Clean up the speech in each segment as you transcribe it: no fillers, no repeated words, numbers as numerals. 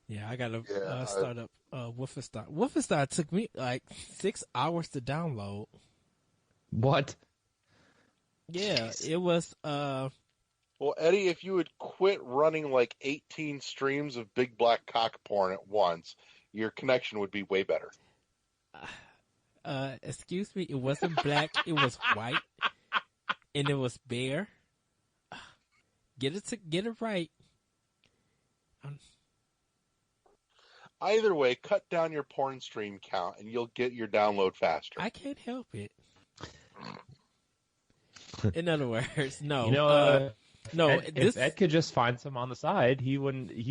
Yeah, I got to Yeah, start up Wolfenstein. Wolfenstein took me like 6 hours to download. What? Yeah, Jeez. it was. well, Eddie, if you would quit running like 18 streams of big black cock porn at once, your connection would be way better. Excuse me, it wasn't black. It was white, and it was bare. Get it right. Either way, cut down your porn stream count, and you'll get your download faster. I can't help it. In other words, no. You know, no. if Ed could just find some on the side, he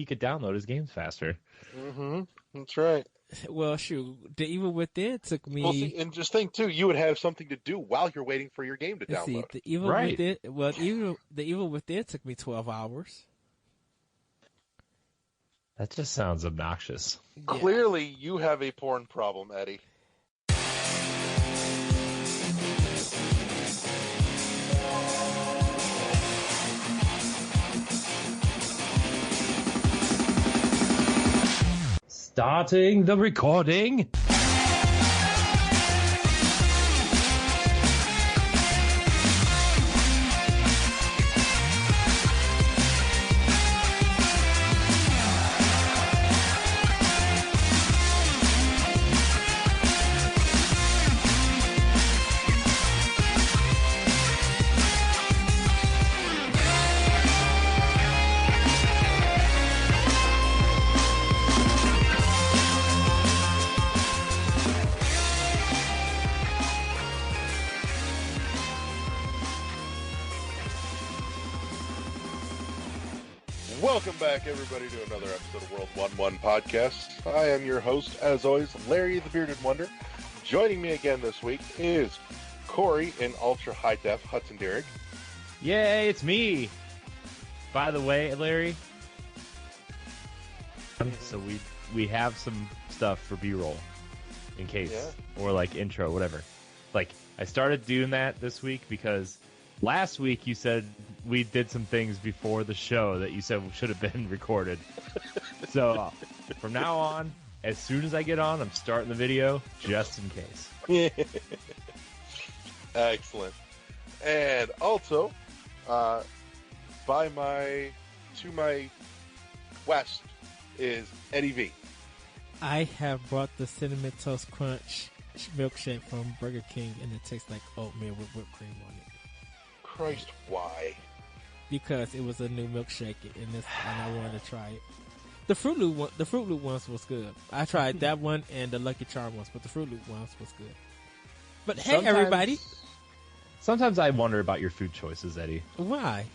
could download his games faster. Mm-hmm. That's right. Well, shoot, The Evil Within took me. Well, see, and just think too, you would have something to do while you're waiting for your game to Let's see, download. The Evil Right. Within. Well, The Evil Within took me 12 hours. That just sounds obnoxious. Yeah. Clearly, you have a porn problem, Eddie. Starting the recording. Welcome back, everybody, to another episode of World 1-1 Podcast. I am your host, as always, Larry the Bearded Wonder. Joining me again this week is Corey in Ultra High Def Hudson Derrick. Yay, it's me. By the way, Larry, so we have some stuff for B-roll in case, or like intro, whatever. Like, I started doing that this week because last week you said we did some things before the show that you said should have been recorded. So from now on, as soon as I get on, I'm starting the video just in case. Excellent. And also, to my west is Eddie V. I have brought the Cinnamon Toast Crunch milkshake from Burger King, and it tastes like oatmeal with whipped cream on it. Christ, why? Because it was a new milkshake, and I wanted to try it. The Fruit Loop ones was good. I tried that one and the Lucky Charm ones, but the Fruit Loop ones was good. But hey, everybody! Sometimes I wonder about your food choices, Eddie. Why?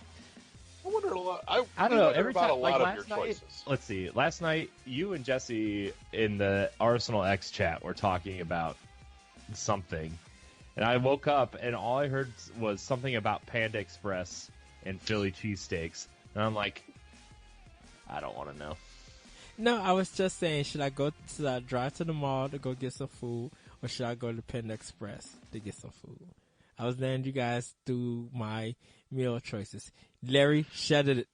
I wonder a lot. I don't know. Every time, a lot like of your last night, choices. let's see. Last night, you and Jesse in the Arsenal X chat were talking about something, and I woke up and all I heard was something about Panda Express and Philly cheesesteaks, and I'm like, I don't want to know. No, I was just saying, should I drive to the mall to go get some food, or should I go to Panda Express to get some food? I was letting you guys do my meal choices. Larry, shut it.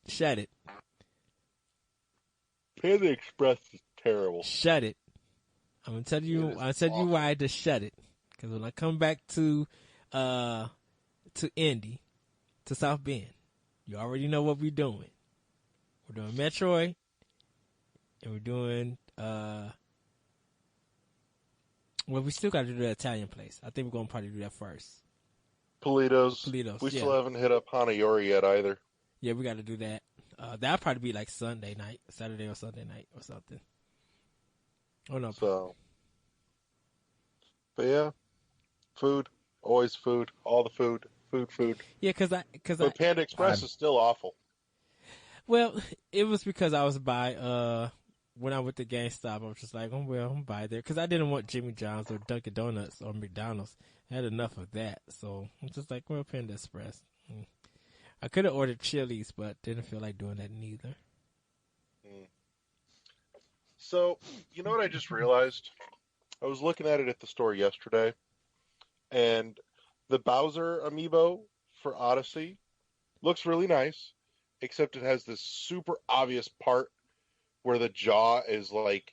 Panda Express is terrible. Shut it. I'm gonna tell you why to shut it. Because when I come back to Indy, to South Bend, you already know what we're doing. We're doing Metroid, and we're doing well, we still got to do that Italian place. I think we're gonna probably do that first. Politos. We still haven't hit up Hanayori yet either. Yeah, we got to do that. That'll probably be like Saturday or Sunday night or something. Oh no. So, but yeah, food, always food, all the food. Yeah, because Panda Express is still awful. Well, it was because I was by when I went to GameStop. I was just like, I'm by there because I didn't want Jimmy John's or Dunkin' Donuts or McDonald's. I had enough of that, so I'm just like, Panda Express. I could have ordered Chili's, but didn't feel like doing that neither. So, you know what I just realized? I was looking at it at the store yesterday, and the Bowser amiibo for Odyssey looks really nice, except it has this super obvious part where the jaw is like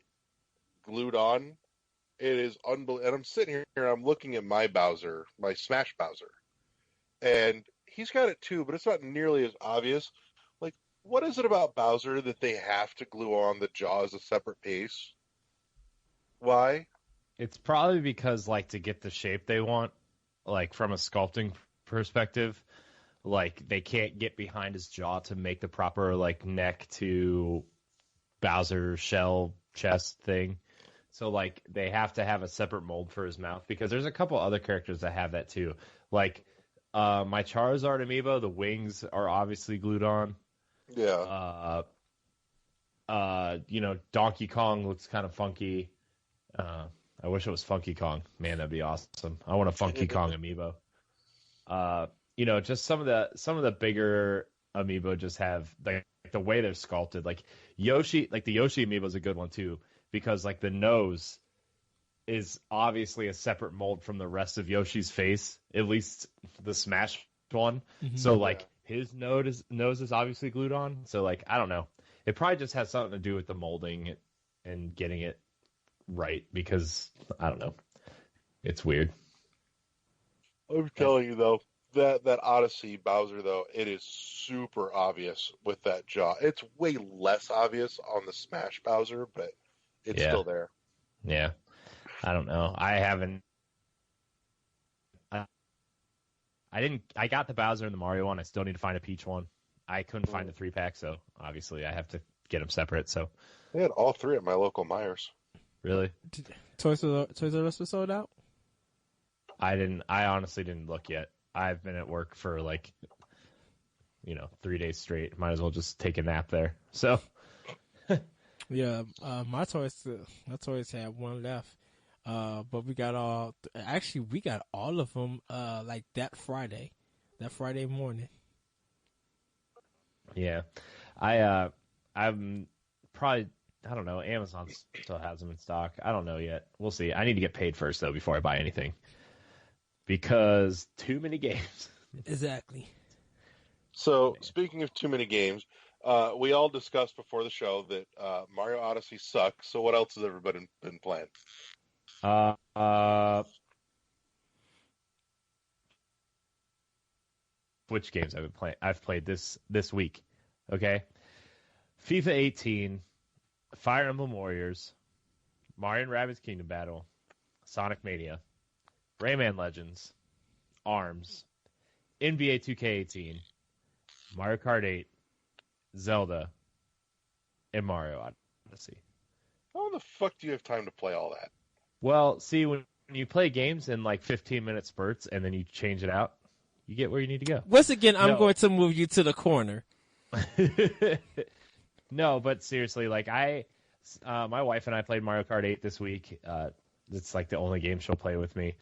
glued on. It is unbelievable. And I'm sitting here and I'm looking at my Bowser, my Smash Bowser, and he's got it too, but it's not nearly as obvious. Like, what is it about Bowser that they have to glue on the jaw as a separate piece? Why? It's probably because, like, to get the shape they want, like, from a sculpting perspective, like, they can't get behind his jaw to make the proper, like, neck to Bowser shell chest thing. So, like, they have to have a separate mold for his mouth, because there's a couple other characters that have that too. Like, my Charizard amiibo, the wings are obviously glued on. Yeah. Donkey Kong looks kind of funky. I wish it was Funky Kong. Man, that'd be awesome. I want a Funky Kong amiibo. Just some of the bigger amiibo just have like the way they're sculpted. Like Yoshi, like the Yoshi amiibo is a good one too, because like the nose is obviously a separate mold from the rest of Yoshi's face, at least the Smash one. Mm-hmm. So like his nose is obviously glued on. So like I don't know. It probably just has something to do with the molding and getting it right, because I don't know. It's weird. I'm telling you though, that Odyssey Bowser though, it is super obvious with that jaw. It's way less obvious on the Smash Bowser, but it's still there. Yeah. I don't know. I haven't. I got the Bowser and the Mario one. I still need to find a Peach one. I couldn't find the 3-pack, so obviously I have to get them separate. So they had all three at my local Myers. Really? Toys R Us was sold out? I honestly didn't look yet. I've been at work for 3 days straight. Might as well just take a nap there. So yeah, my toys had one left. But we got all of them like that Friday morning. Yeah. I'm probably, I don't know, Amazon still has them in stock. I don't know yet. We'll see. I need to get paid first though before I buy anything, because too many games. Exactly. So speaking of too many games, we all discussed before the show that Mario Odyssey sucks. So what else has everybody been playing? Which games I've been playing? I've played this week. Okay, FIFA 18, Fire Emblem Warriors, Mario & Rabbids Kingdom Battle, Sonic Mania, Rayman Legends, ARMS, NBA 2K18, Mario Kart 8, Zelda, and Mario Odyssey. How the fuck do you have time to play all that? Well, see, when you play games in 15-minute spurts and then you change it out, you get where you need to go. Once again, I'm going to move you to the corner. No, but seriously, my wife and I played Mario Kart 8 this week. It's the only game she'll play with me.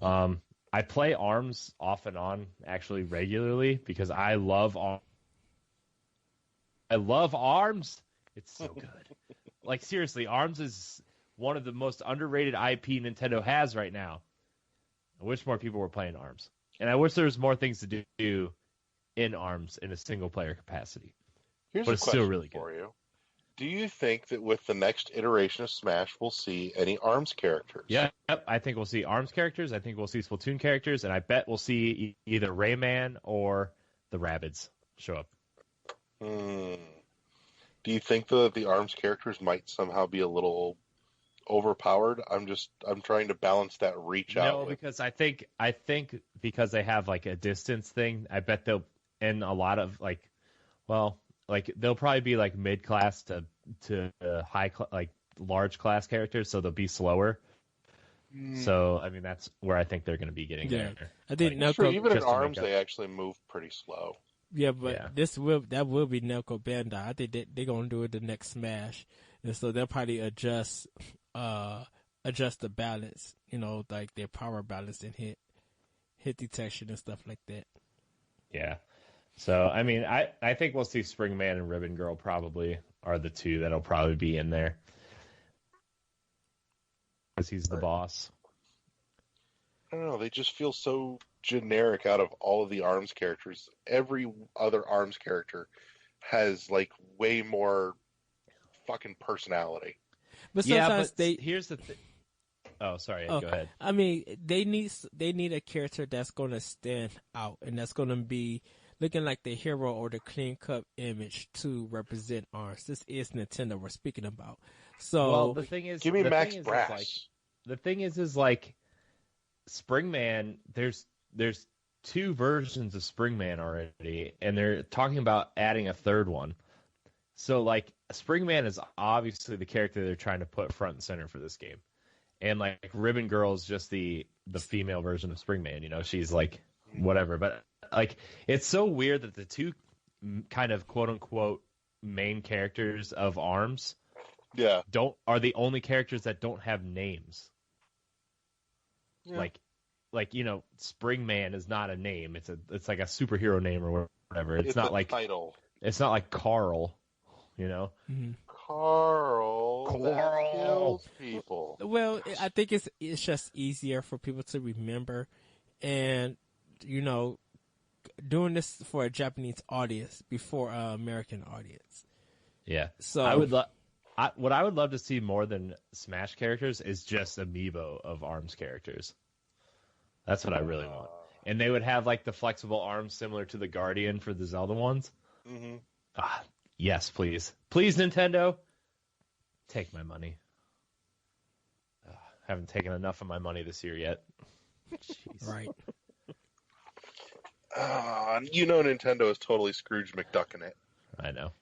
I play ARMS off and on, actually regularly, because I love ARMS. It's so good. Seriously, ARMS is one of the most underrated IP Nintendo has right now. I wish more people were playing ARMS. And I wish there was more things to do in ARMS in a single-player capacity. Here's a question for you. Do you think that with the next iteration of Smash, we'll see any ARMS characters? Yeah, I think we'll see ARMS characters. I think we'll see Splatoon characters. And I bet we'll see either Rayman or the Rabbids show up. Do you think that the ARMS characters might somehow be a little overpowered? I'm trying to balance that reach out. No, because I think because they have a distance thing, I bet they'll, and a lot of they'll probably be mid class to high large class characters, so they'll be slower. So I mean that's where I think they're going to be getting there. I think even in ARMS they actually move pretty slow. Yeah, but that will be Namco Bandai. I think they're going to do it the next Smash, and so they'll probably adjust the balance, their power balance and hit detection and stuff like that. Yeah. So, I mean, I think we'll see Springman and Ribbon Girl probably are the two that'll probably be in there. Because he's the boss. I don't know. They just feel so generic out of all of the ARMS characters. Every other ARMS character has, way more fucking personality. But Yeah, sometimes but here's the thing. Oh, sorry. Go ahead. I mean, they need a character that's going to stand out and that's going to be looking like the hero or the clean cut image to represent ARMS. This is Nintendo we're speaking about. So, well, the thing is, Give me the Max thing is, Brass. like, the thing is like Springman. There's two versions of Springman already, and they're talking about adding a third one. So, like, Springman is obviously the character they're trying to put front and center for this game. And, like, Ribbon Girl is just the female version of Springman. You know, she's, like, whatever. But, like, it's so weird that the two kind of quote-unquote main characters of ARMS are the only characters that don't have names. Yeah. Like, you know, Springman is not a name. It's like a superhero name or whatever. It's not like title. It's not like Carl, you know. Mm-hmm. Carl that kills people. Well, I think it's just easier for people to remember, and you know, doing this for a Japanese audience before an American audience. Yeah. So what I would love to see more than Smash characters is just amiibo of ARMS characters. That's what I really want. And they would have like the flexible arms similar to the Guardian for the Zelda ones. Mm-hmm. Yes, please. Please, Nintendo. Take my money. Haven't taken enough of my money this year yet. Jeez. Right. You know Nintendo is totally Scrooge McDuck in it. I know.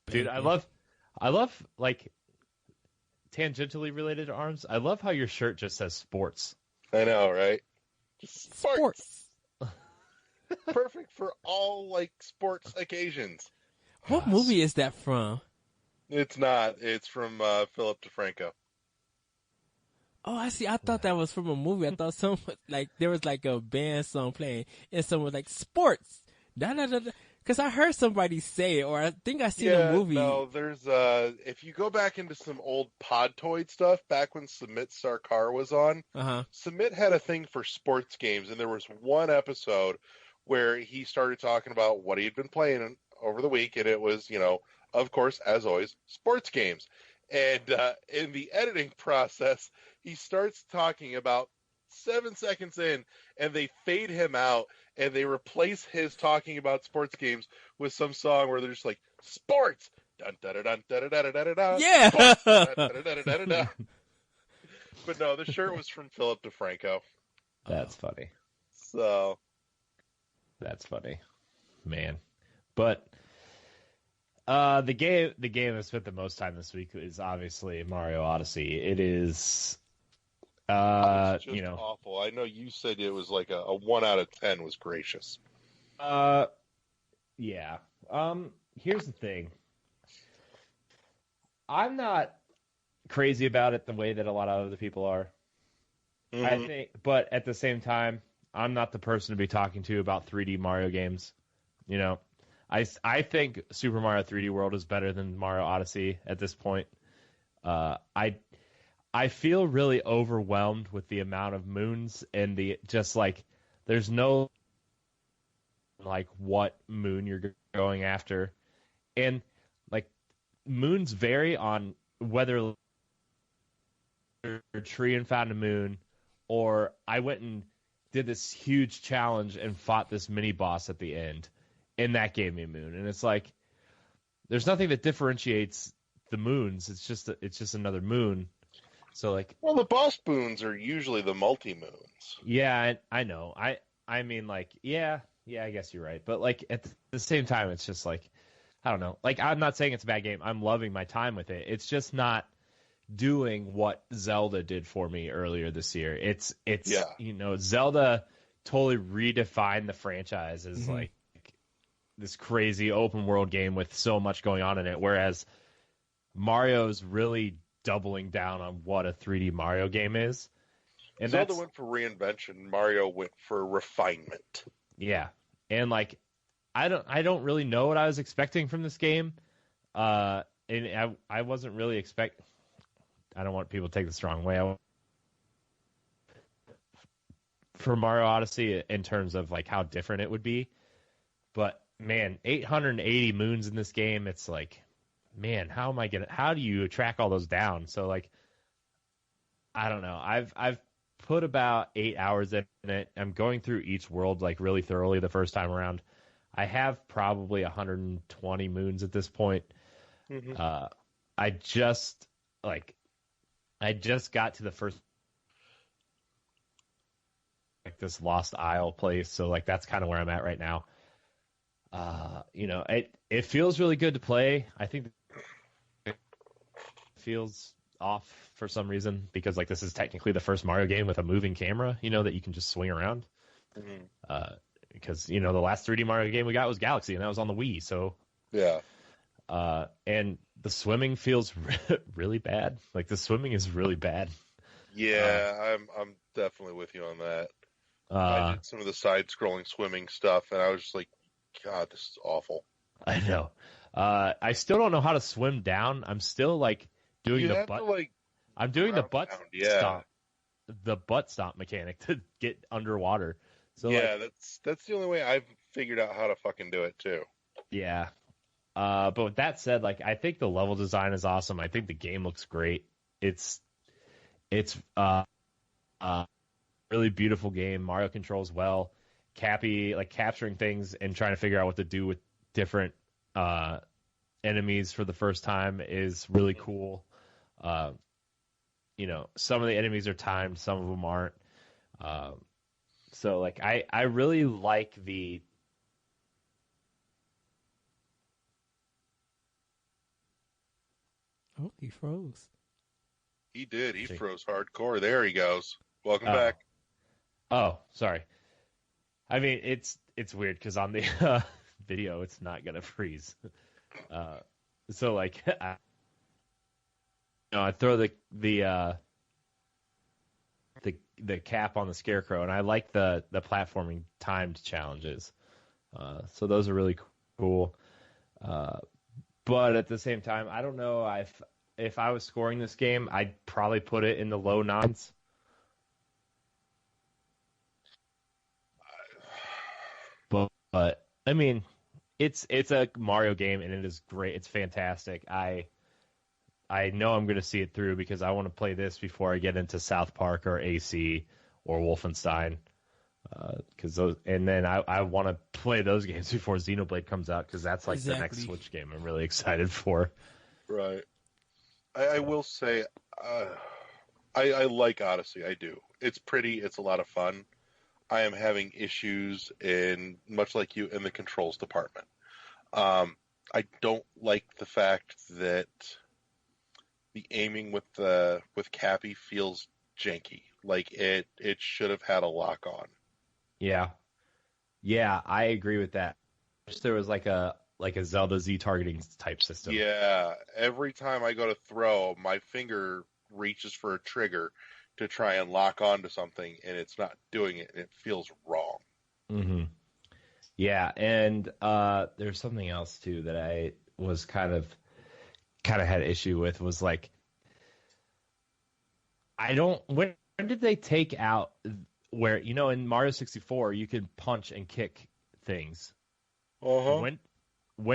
Dude, I love like tangentially related to ARMS. I love how your shirt just says sports. I know, right? Sports. Perfect for all like sports occasions. What movie is that from? It's not. It's from Philip DeFranco. Oh, I see. I thought that was from a movie. I thought there was like a band song playing, and someone was like sports. Because I heard somebody say it, or I think I seen a movie. No, there's if you go back into some old Podtoid stuff, back when Sumit Sarkar was on, Sumit had a thing for sports games, and there was one episode where he started talking about what he had been playing over the week, and it was, you know, of course, as always, sports games. And in the editing process, he starts talking about 7 seconds in, and they fade him out, and they replace his talking about sports games with some song where they're just like, sports! Dun, da, da, dun, da, da, da, da, da, da, yeah! Sports! Dun, da, da, da, da, da, da. But no, the shirt was from Philip DeFranco. That's funny. So. That's funny. Man. But the game I spent the most time this week is obviously Mario Odyssey. It is it's just awful. I know you said it was like a 1 out of 10 was gracious. Yeah. Here's the thing. I'm not crazy about it the way that a lot of other people are. Mm-hmm. I think, but at the same time, I'm not the person to be talking to about 3D Mario games. You know, I think Super Mario 3D World is better than Mario Odyssey at this point. I feel really overwhelmed with the amount of moons and the just like there's no like what moon you're going after, and like moons vary on whether a tree and found a moon, or I went and did this huge challenge and fought this mini boss at the end, and that gave me a moon. And it's like there's nothing that differentiates the moons. It's just another moon. So like, well, the boss moons are usually the multi moons. Yeah, I know. I mean, like, yeah, I guess you're right. But like at the same time, it's just like, I don't know. Like, I'm not saying it's a bad game. I'm loving my time with it. It's just not doing what Zelda did for me earlier this year. It's you know, Zelda totally redefined the franchise as like this crazy open world game with so much going on in it, whereas Mario's really doubling down on what a 3D Mario game is. And Zelda went for reinvention. Mario went for refinement. Yeah. And like, I don't really know what I was expecting from this game. And I wasn't really I don't want people to take this the wrong way. For Mario Odyssey in terms of like how different it would be. But man, 880 moons in this game. It's like, man, how do you track all those down? So like, I don't know. I've put about 8 hours in it. I'm going through each world like really thoroughly the first time around. I have probably 120 moons at this point. Mm-hmm. I just got to the first like this Lost Isle place, so like that's kind of where I'm at right now. It feels really good to play. I think it feels off for some reason because like this is technically the first Mario game with a moving camera, that you can just swing around. Mm-hmm. Because the last 3D Mario game we got was Galaxy, and that was on the Wii. So Yeah. And the swimming feels really bad. Like the swimming is really bad. Yeah, I'm definitely with you on that. I did some of the side-scrolling swimming stuff, and I was just like, God, this is awful. I know. I still don't know how to swim down. I'm still like doing the butt. I'm doing the butt stomp, the butt stomp mechanic to get underwater. So yeah, that's the only way I've figured out how to fucking do it too. Yeah. But with that said, like I think the level design is awesome. I think the game looks great. It's really beautiful game. Mario controls well. Cappy like capturing things and trying to figure out what to do with different enemies for the first time is really cool. Some of the enemies are timed, some of them aren't. So like I really like the. Oh, he froze. He did. He froze hardcore. There he goes. Welcome back. Oh, sorry. I mean, it's weird because on the video, it's not gonna freeze. So like, I throw the cap on the scarecrow, and I like the platforming timed challenges. So those are really cool. But at the same time, I don't know if I was scoring this game, I'd probably put it in the low nines. But I mean, it's a Mario game and it is great. It's fantastic. I know I'm going to see it through because I want to play this before I get into South Park or AC or Wolfenstein. And then I want to play those games before Xenoblade comes out because that's like the next Switch game I'm really excited for. Right. I will say, I like Odyssey. I do. It's pretty. It's a lot of fun. I am having issues much like you, in the controls department. I don't like the fact that the aiming with Cappy feels janky. Like it should have had a lock on. Yeah, I agree with that. There was like a Zelda Z targeting type system. Yeah, every time I go to throw, my finger reaches for a trigger to try and lock onto something, and it's not doing it, and it feels wrong. Mm-hmm. Yeah, and there's something else too that I was kind of had issue with was like, when did they take out where in Mario 64 you could punch and kick things? When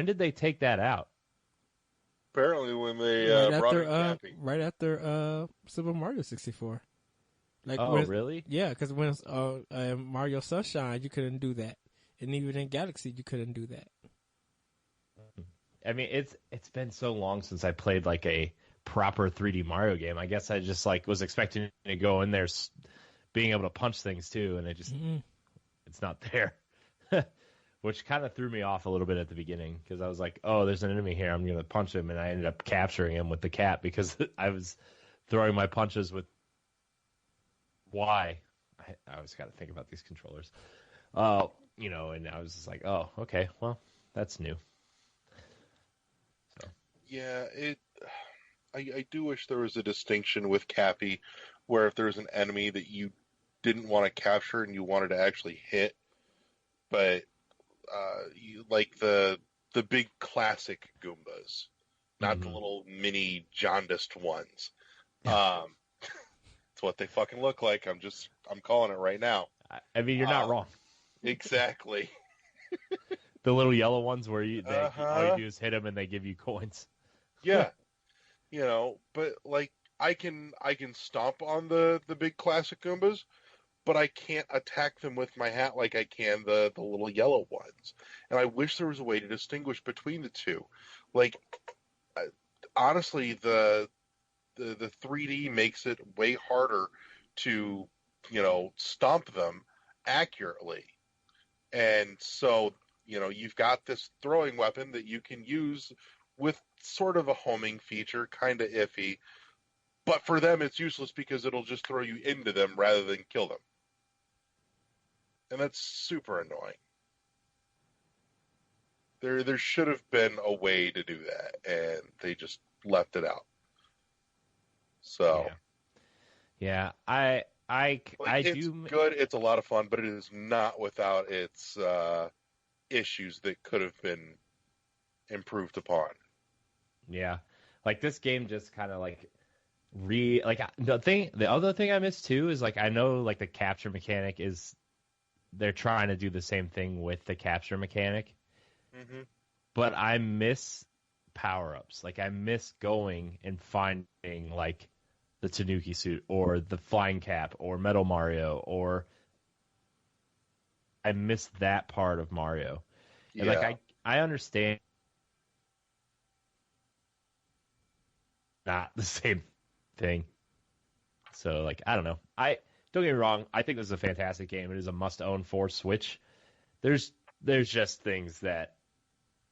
did they take that out? Apparently, when they brought in Cappy. Right after Super Mario 64. Like really? Yeah, because when Mario Sunshine, you couldn't do that, and even in Galaxy, you couldn't do that. I mean, it's been so long since I played like a proper 3D Mario game. I guess I just like was expecting to go in there, being able to punch things too, and it's not there. Which kind of threw me off a little bit at the beginning because I was like, oh, there's an enemy here. I'm going to punch him. And I ended up capturing him with the cap because I was throwing my punches with Y. I always got to think about these controllers. And I was just like, oh, okay, well, that's new. So. Yeah, I do wish there was a distinction with Cappy where if there's an enemy that you didn't want to capture and you wanted to actually hit, but like the big classic Goombas, not the little mini jaundiced ones. It's what they fucking look like. I'm calling it right now. I mean, you're not wrong. Exactly. The little yellow ones where all you do is hit them and they give you coins. Yeah, but like I can stomp on the big classic Goombas, but I can't attack them with my hat like I can the little yellow ones. And I wish there was a way to distinguish between the two. Like uh, honestly, the 3D makes it way harder to, stomp them accurately. And so, you've got this throwing weapon that you can use with sort of a homing feature, kind of iffy. But for them, it's useless because it'll just throw you into them rather than kill them. And that's super annoying. There should have been a way to do that, and they just left it out. So, yeah, I it's do. good. It's a lot of fun, but it is not without its issues that could have been improved upon. Yeah, like this game just kind of like the other thing I miss too is like I know like the capture mechanic is they're trying to do the same thing with the capture mechanic, but I miss power ups. Like I miss going and finding like the Tanuki suit or the flying cap or Metal Mario, or I miss that part of Mario. Yeah. And like I understand not the same thing. So like I don't know. I don't get me wrong, I think this is a fantastic game. It is a must own for Switch. There's just things that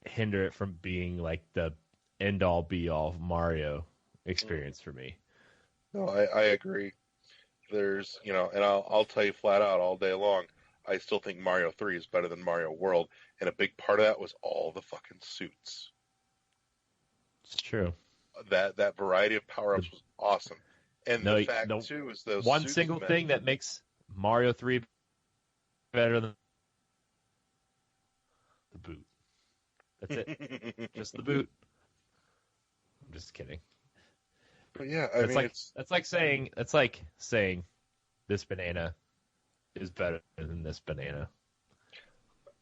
hinder it from being like the end all be all Mario experience for me. No, I agree. There's, and I'll tell you flat out all day long, I still think Mario 3 is better than Mario World, and a big part of that was all the fucking suits. It's true. That variety of power-ups was awesome. And the fact, too, is those one single thing that makes Mario 3 better than the boot. That's it. Just the boot. I'm just kidding. But yeah, that's like saying this banana is better than this banana.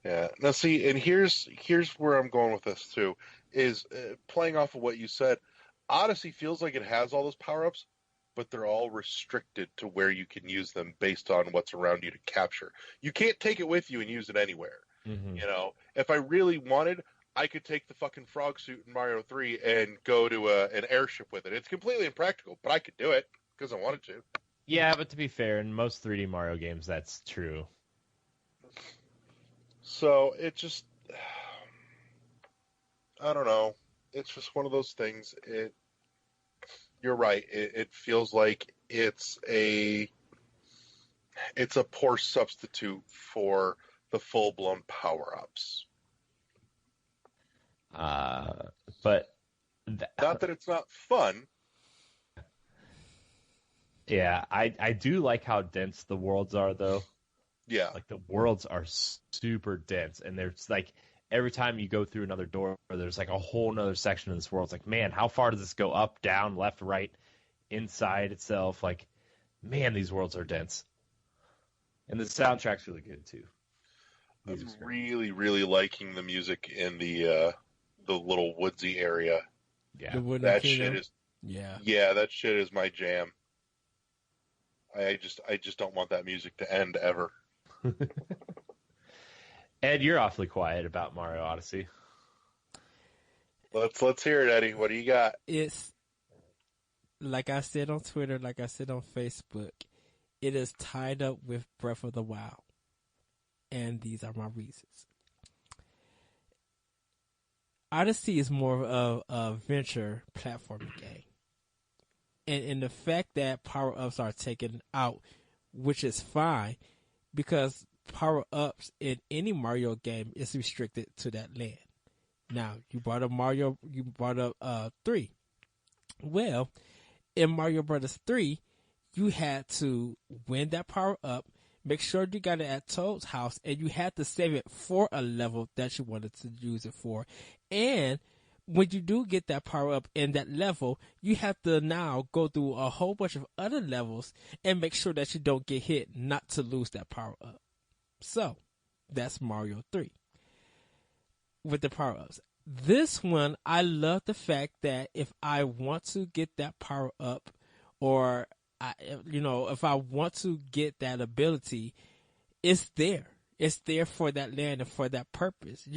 Yeah. Now see, and here's where I'm going with this too, is playing off of what you said. Odyssey feels like it has all those power-ups, but they're all restricted to where you can use them based on what's around you to capture. You can't take it with you and use it anywhere. Mm-hmm. If I really wanted, I could take the fucking frog suit in Mario 3 and go to an airship with it. It's completely impractical, but I could do it because I wanted to. Yeah, but to be fair, in most 3D Mario games, that's true. So it just, I don't know. It's just one of those things. You're right. It feels like it's a poor substitute for the full-blown power-ups. But not that it's not fun. Yeah, I do like how dense the worlds are, though. Yeah, like the worlds are super dense, and there's like every time you go through another door, there's like a whole nother section of this world. It's like, man, how far does this go? Up, down, left, right, inside itself? Like, man, these worlds are dense, and the soundtrack's really good too. I'm really, really liking the music in the little woodsy area. Yeah, that shit is. Yeah, that shit is my jam. I just don't want that music to end ever. Ed, you're awfully quiet about Mario Odyssey. Let's hear it, Eddie. What do you got? It's like I said on Twitter, like I said on Facebook. It is tied up with Breath of the Wild, and these are my reasons. Odyssey is more of a venture platforming game. And the fact that power-ups are taken out, which is fine, because power-ups in any Mario game is restricted to that land. Now, you brought up 3. Well, in Mario Brothers 3, you had to win that power-up, make sure you got it at Toad's house, and you had to save it for a level that you wanted to use it for. And when you do get that power up in that level, you have to now go through a whole bunch of other levels and make sure that you don't get hit, not to lose that power up. So, that's Mario 3 with the power ups. This one, I love the fact that if I want to get that power up, or if I want to get that ability, it's there. It's there for that land and for that purpose.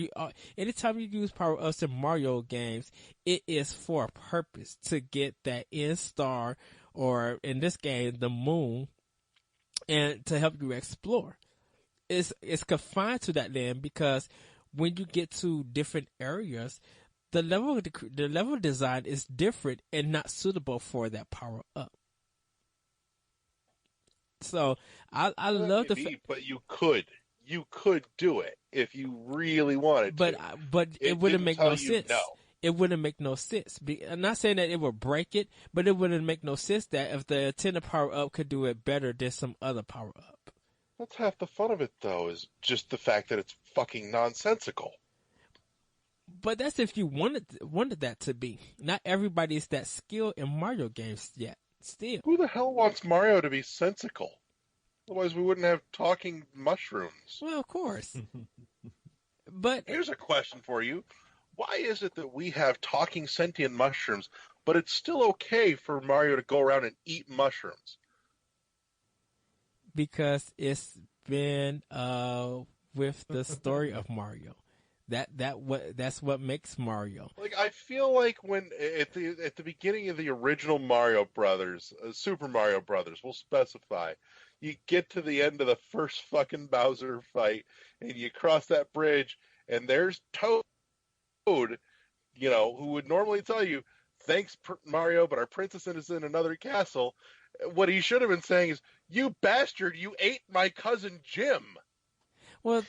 Anytime you use power ups in Mario games, it is for a purpose to get that end star, or in this game, the moon, and to help you explore. It's confined to that land because when you get to different areas, the level design is different and not suitable for that power up. So I love the fact, but you could do it if you really wanted but to. But it wouldn't make no sense. No. It wouldn't make no sense. I'm not saying that it would break it, but it wouldn't make no sense that if the intended power up could do it better than some other power up. That's half the fun of it, though, is just the fact that it's fucking nonsensical. But that's if you wanted that to be. Not everybody's that skilled in Mario games yet. Still, who the hell wants Mario to be sensical? Otherwise, we wouldn't have talking mushrooms. Well, of course. But here's a question for you: why is it that we have talking sentient mushrooms, but it's still okay for Mario to go around and eat mushrooms? Because it's been with the story of Mario. That's what makes Mario. Like, I feel like when at the beginning of the original Mario Brothers, Super Mario Brothers, we'll specify, you get to the end of the first fucking Bowser fight, and you cross that bridge, and there's Toad, who would normally tell you, "Thanks, Mario, but our princess is in another castle." What he should have been saying is, "You bastard, you ate my cousin Jim." Well,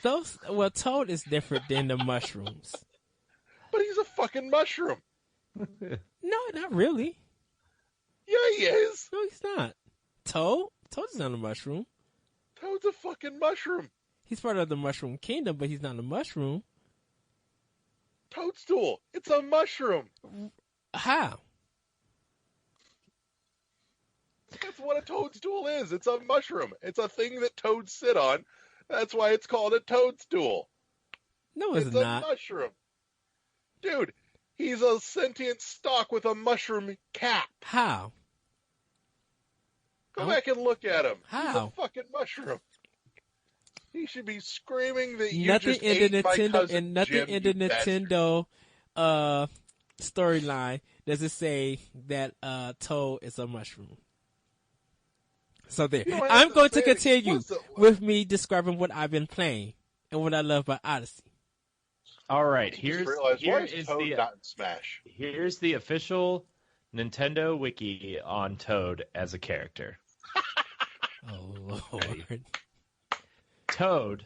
Toad is different than the mushrooms. But he's a fucking mushroom. No, not really. Yeah, he is. No, he's not. Toad's not a mushroom. Toad's a fucking mushroom. He's part of the mushroom kingdom, but he's not a mushroom. Toadstool. It's a mushroom. How? That's what a toadstool is. It's a mushroom. It's a thing that toads sit on. That's why it's called a toadstool. No, it's not. A mushroom. Dude, he's a sentient stalk with a mushroom cap. How? Go back and look at him. How? He's a fucking mushroom. He should be screaming that you nothing just in ate the my Nintendo cousin and nothing Jim, in the you Nintendo storyline does it say that Toad is a mushroom. So there. I'm going to continue with me describing what I've been playing and what I love about Odyssey. All right, Here's the official Nintendo wiki on Toad as a character. Oh, Lord. Toad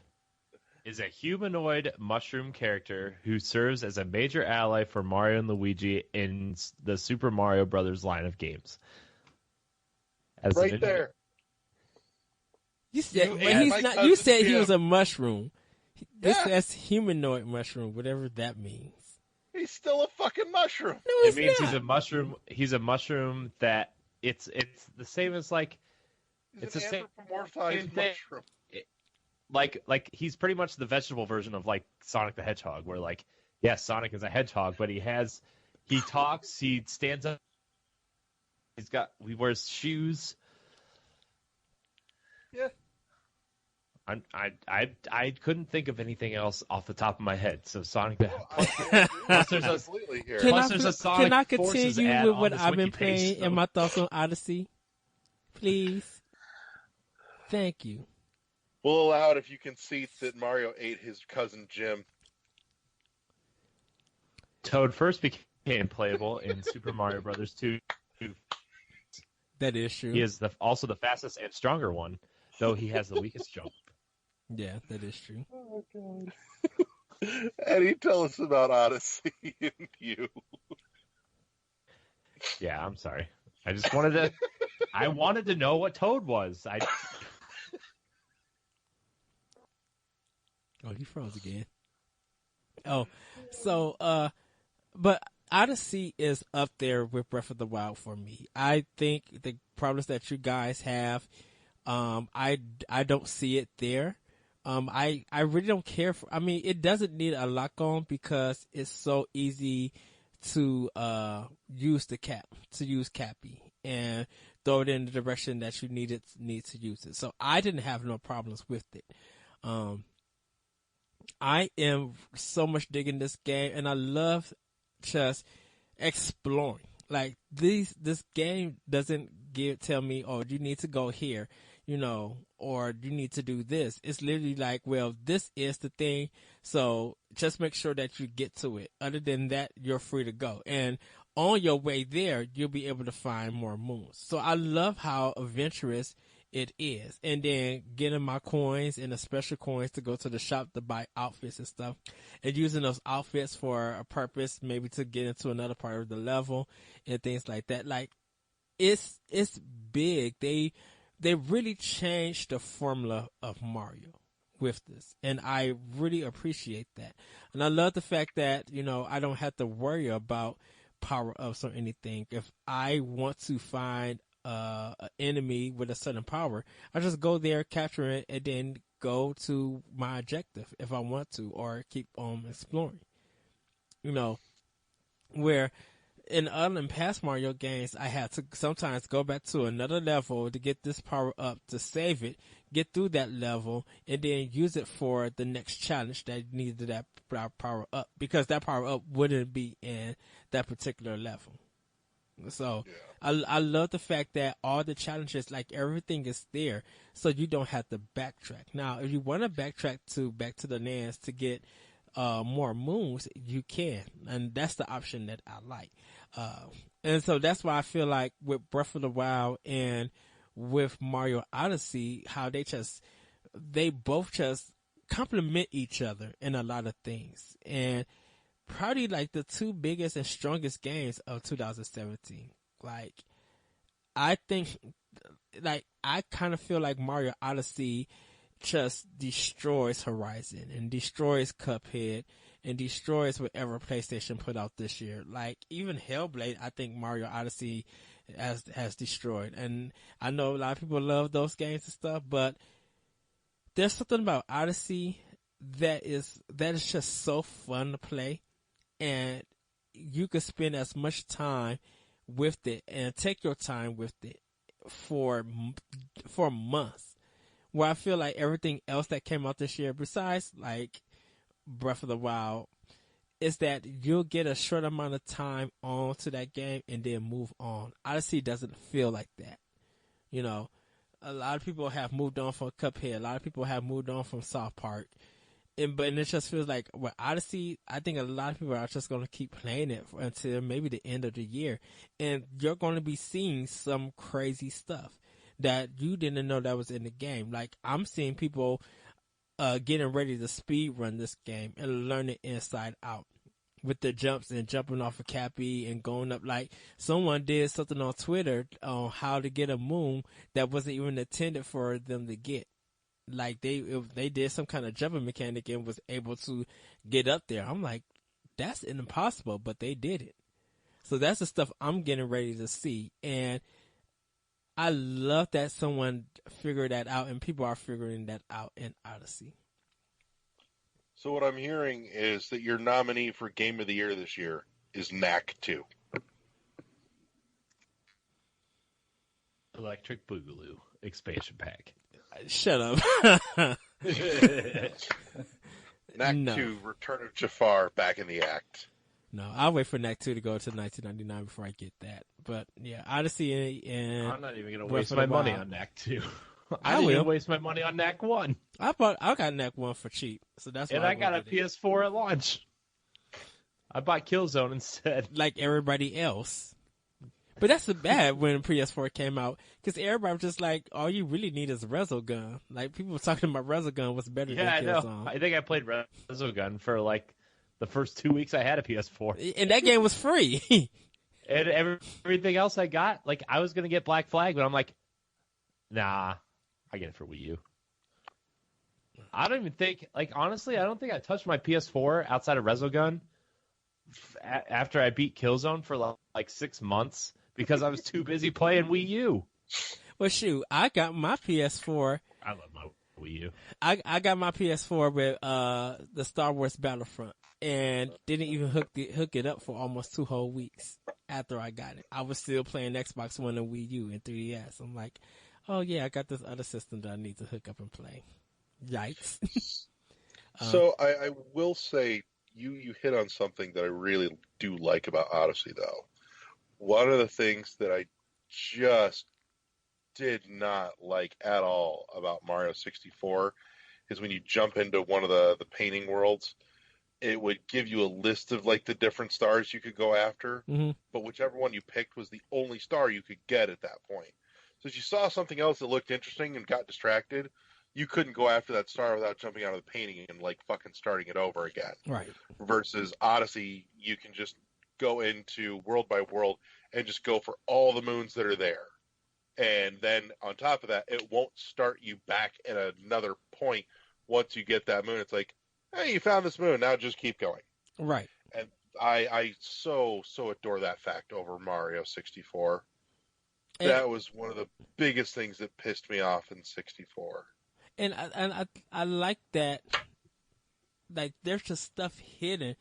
is a humanoid mushroom character who serves as a major ally for Mario and Luigi in the Super Mario Brothers line of games. Right there. You said he was a mushroom. This says humanoid mushroom, whatever that means. He's still a fucking mushroom. No, it means not. He's a mushroom. He's a mushroom that it's the same as like it's the same mushroom. Like he's pretty much the vegetable version of like Sonic the Hedgehog, where like yes, Sonic is a hedgehog, but he talks, he stands up, he wears shoes. Yeah. I couldn't think of anything else off the top of my head. So Sonic the Can I continue with what I've been playing and my thoughts on Odyssey? Please. Thank you. We'll allow it if you concede that Mario ate his cousin Jim. Toad first became playable in Super Mario Brothers 2. That is true. He is also the fastest and stronger one, though he has the weakest jump. Yeah, that is true. Oh, God. Eddie, tell us about Odyssey and you. Yeah, I'm sorry. I just wanted to know what Toad was. Oh, he froze again. Oh, so, but Odyssey is up there with Breath of the Wild for me. I think the problems that you guys have, I don't see it there. I really don't care for. I mean, it doesn't need a lock on because it's so easy to use Cappy and throw it in the direction that you need to use it. So I didn't have no problems with it. I am so much digging this game, and I love just exploring. Like this game doesn't tell me, oh, you need to go here, or you need to do this. It's literally like, well, this is the thing, so just make sure that you get to it. Other than that, you're free to go. And on your way there, you'll be able to find more moons. So I love how adventurous it is. And then getting my coins and the special coins to go to the shop to buy outfits and stuff, and using those outfits for a purpose, maybe to get into another part of the level and things like that. Like, it's big. They really changed the formula of Mario with this, and I really appreciate that. And I love the fact that, I don't have to worry about power-ups or anything. If I want to find an enemy with a certain power, I just go there, capture it, and then go to my objective if I want to, or keep on exploring. Where in other past Mario games, I had to sometimes go back to another level to get this power up, to save it, get through that level, and then use it for the next challenge that needed that power up, because that power up wouldn't be in that particular level. So yeah. I love the fact that all the challenges, like everything is there, so you don't have to backtrack. Now, if you want to backtrack back to the lands to get more moons, you can, and that's the option that I like. And so that's why I feel like with Breath of the Wild and with Mario Odyssey, how they both just complement each other in a lot of things, and probably like the two biggest and strongest games of 2017. Like, I think, like, I kind of feel like Mario Odyssey just destroys Horizon and destroys Cuphead and destroys whatever PlayStation put out this year. Like, even Hellblade, I think Mario Odyssey has destroyed. And I know a lot of people love those games and stuff, but there's something about Odyssey that is just so fun to play. And you could spend as much time with it and take your time with it for months. Where I feel like everything else that came out this year, besides like Breath of the Wild, is that you'll get a short amount of time onto that game and then move on. Odyssey doesn't feel like that. A lot of people have moved on from Cuphead. A lot of people have moved on from South Park. But it just feels like, with Odyssey, I think a lot of people are just going to keep playing it until maybe the end of the year. And you're going to be seeing some crazy stuff that you didn't know that was in the game. Like, I'm seeing people getting ready to speed run this game and learn it inside out with the jumps and jumping off of Cappy and going up. Like, someone did something on Twitter on how to get a moon that wasn't even intended for them to get. Like, they did some kind of jumping mechanic and was able to get up there. I'm like, that's impossible, but they did it. So that's the stuff I'm getting ready to see. And I love that someone figured that out, and people are figuring that out in Odyssey. So what I'm hearing is that your nominee for Game of the Year this year is Knack 2. Electric Boogaloo expansion pack. Shut up. Knack 2, Return of Jafar, back in the act. No, I'll wait for Knack 2 to go to 1999 before I get that. But yeah, Odyssey and I'm not even going to waste my money on Knack 2. I will even waste my money on Knack 1. I got Knack 1 for cheap, so that's why. And I got a PS4 at launch. I bought Killzone instead. Like everybody else. But that's the bad when PS4 came out, because everybody was just like, all you really need is Resogun. Like, people were talking about Resogun was better than Killzone. Yeah, I know. I think I played Resogun for like the first 2 weeks I had a PS4. And that game was free. And everything else I got, like, I was going to get Black Flag, but I'm like, nah, I get it for Wii U. I don't even think, like, honestly, I don't think I touched my PS4 outside of Resogun after I beat Killzone for like 6 months. Because I was too busy playing Wii U. Well, shoot, I got my PS4. I love my Wii U. I got my PS4 with the Star Wars Battlefront and didn't even hook it up for almost 2 whole weeks after I got it. I was still playing Xbox One and Wii U and 3DS. I'm like, oh yeah, I got this other system that I need to hook up and play. Yikes. So I will say you hit on something that I really do like about Odyssey, though. One of the things that I just did not like at all about Mario 64 is when you jump into one of the painting worlds, it would give you a list of like the different stars you could go after, but whichever one you picked was the only star you could get at that point. So if you saw something else that looked interesting and got distracted, you couldn't go after that star without jumping out of the painting and like fucking starting it over again. Right. Versus Odyssey, you can just go into world by world and just go for all the moons that are there. And then on top of that, it won't start you back at another point once you get that moon. It's like, hey, you found this moon, now just keep going. Right. And I so adore that fact over Mario 64. That was one of the biggest things that pissed me off in 64. And I like that. Like, there's just stuff hidden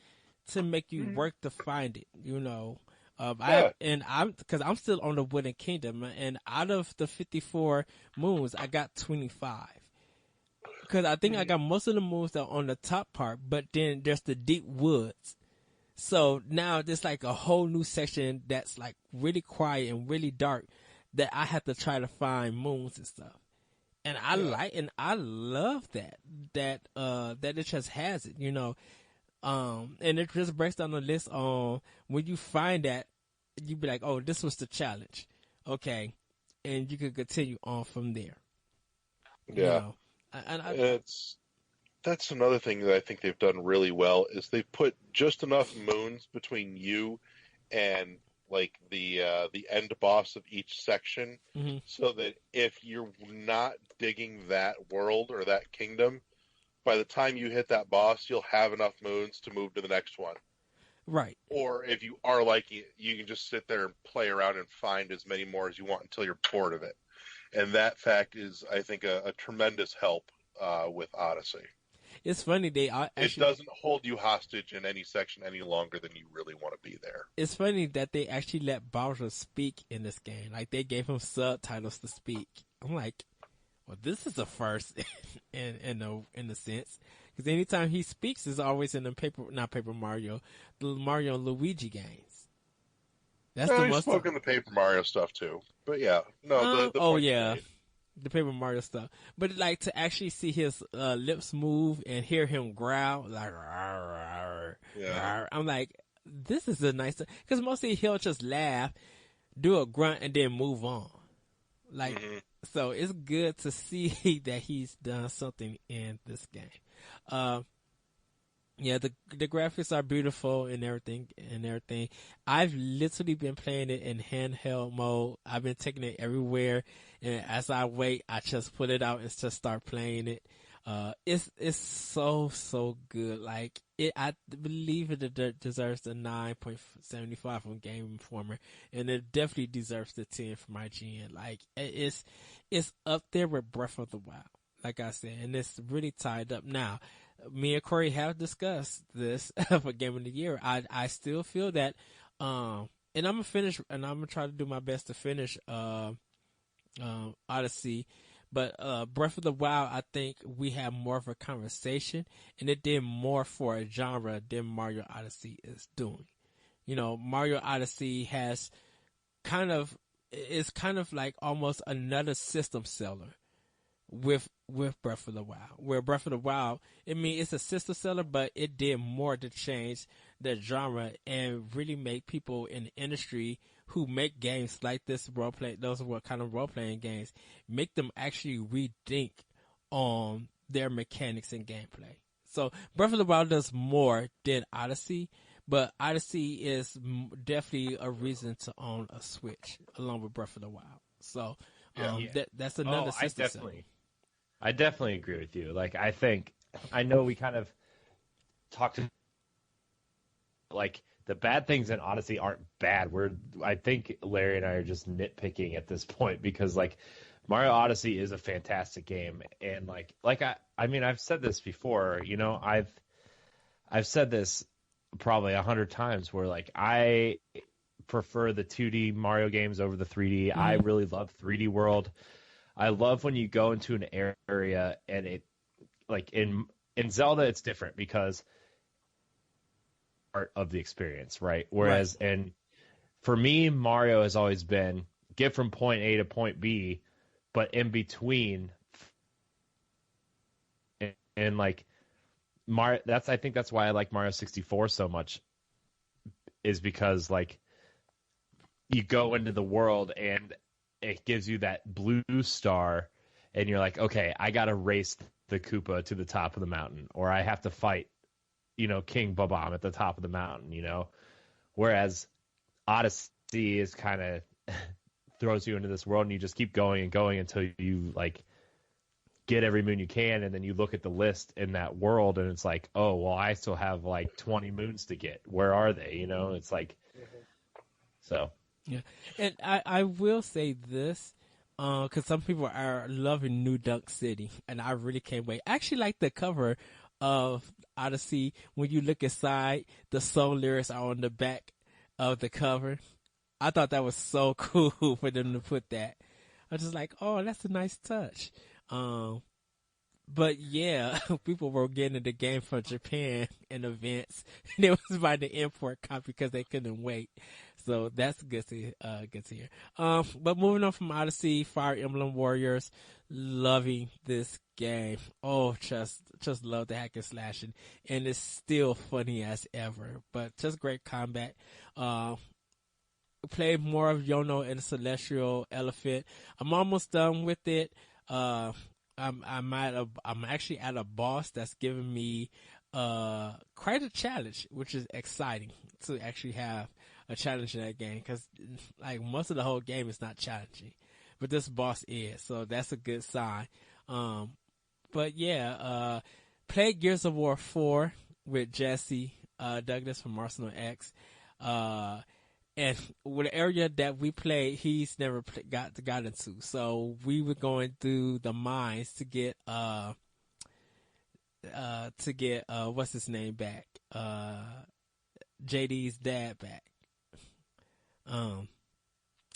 to make you work to find it. You know, because I'm still on the Wooden Kingdom, and out of the 54 moons, I got 25. Because I think I got most of the moons that are on the top part, but then there's the deep woods. So now there's like a whole new section that's like really quiet and really dark that I have to try to find moons and stuff. And I love that it just has it, you know. And it just breaks down the list on when you find that, you be like, oh, this was the challenge. Okay. And you can continue on from there. Yeah. You know? That's another thing that I think they've done really well is they put just enough moons between you and like the end boss of each section, so that if you're not digging that world or that kingdom, by the time you hit that boss, you'll have enough moons to move to the next one. Right. Or if you are liking it, you can just sit there and play around and find as many more as you want until you're bored of it. And that fact is, I think, a tremendous help with Odyssey. It's funny, it doesn't hold you hostage in any section any longer than you really want to be there. It's funny that they actually let Bowser speak in this game. Like, they gave him subtitles to speak. I'm like, well, this is a first in a sense. Because anytime he speaks, it's always in the the Mario and Luigi games. That's the most. I've spoken the Paper Mario stuff too, but yeah, no. The Paper Mario stuff, but like to actually see his lips move and hear him growl like, rawr, rawr, I'm like, this is a nice, because mostly he'll just laugh, do a grunt, and then move on. Like, so it's good to see that he's done something in this game. Yeah, the graphics are beautiful and everything. I've literally been playing it in handheld mode. I've been taking it everywhere, and as I wait, I just put it out and just start playing it. It's so good. Like, I believe it deserves the 9.75 from Game Informer, and it definitely deserves the 10 from IGN. Like, it's up there with Breath of the Wild, like I said, and it's really tied up now. Me and Corey have discussed this for Game of the Year. I still feel that, and I'm gonna finish, and I'm gonna try to do my best to finish Odyssey. But Breath of the Wild, I think we have more of a conversation, and it did more for a genre than Mario Odyssey is doing. You know, Mario Odyssey is kind of like almost another system seller with Breath of the Wild. Where Breath of the Wild, it's a system seller, but it did more to change the genre and really make people in the industry who make games like this those kind of role-playing games, make them actually rethink on their mechanics and gameplay. So Breath of the Wild does more than Odyssey, but Odyssey is definitely a reason to own a Switch along with Breath of the Wild. So that's another system seller. I definitely agree with you. Like, I know we kind of talked, like, the bad things in Odyssey aren't bad. I think Larry and I are just nitpicking at this point because, like, Mario Odyssey is a fantastic game, and I mean, I've said this before. You know, I've said this probably 100 times where like I prefer the 2D Mario games over the 3D. I really love 3D World. I love when you go into an area and it like in Zelda it's different because part of the experience, right? Whereas and for me Mario has always been get from point A to point B, but in between and like Mario I think that's why I like Mario 64 so much is because like you go into the world and it gives you that blue star and you're like, okay, I got to race the Koopa to the top of the mountain or I have to fight, you know, King Bob-omb at the top of the mountain, you know? Whereas Odyssey is kind of throws you into this world and you just keep going and going until you like get every moon you can. And then you look at the list in that world and it's like, oh, well, I still have like 20 moons to get. Where are they? You know, it's like, so. Yeah, and I will say this, because some people are loving New Dunk City, and I really can't wait. I actually like the cover of Odyssey. When you look inside, the song lyrics are on the back of the cover. I thought that was so cool for them to put that. I was just like, oh, that's a nice touch. But yeah, people were getting the game from Japan in advance. And it was by the import copy because they couldn't wait. So that's good to hear. But moving on from Odyssey, Fire Emblem Warriors, loving this game. Oh, just love the hack and slashing, and it's still funny as ever. But just great combat. Played more of Yono and the Celestial Elephant. I'm almost done with it. I'm actually at a boss that's giving me quite a challenge, which is exciting to actually have a challenge in that game because like most of the whole game is not challenging, but this boss is, so that's a good sign. But yeah, played Gears of War 4 with Jesse Douglas from Arsenal X, and with the area that we played, he's never got into. So we were going through the mines to get what's his name back, JD's dad back.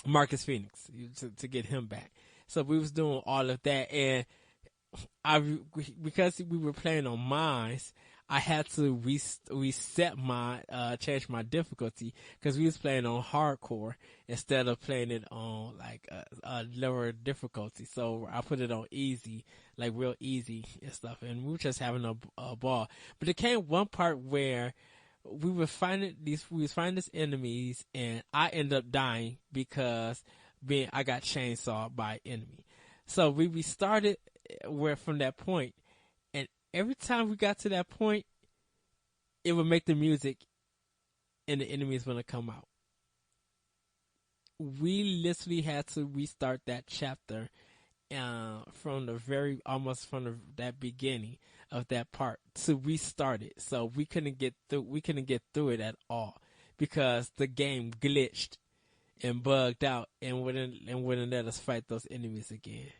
Marcus Phoenix to get him back. So we was doing all of that, and because we were playing on mines, I had to reset change my difficulty because we was playing on hardcore instead of playing it on like a lower difficulty. So I put it on easy, like real easy and stuff, and we were just having a ball. But there came one part where we was finding these enemies, and I ended up dying because I got chainsawed by an enemy. So we restarted from that point, and every time we got to that point, it would make the music, and the enemies gonna come out. We literally had to restart that chapter from that beginning of that part to restart it. So we couldn't get through it at all because the game glitched and bugged out and wouldn't let us fight those enemies again.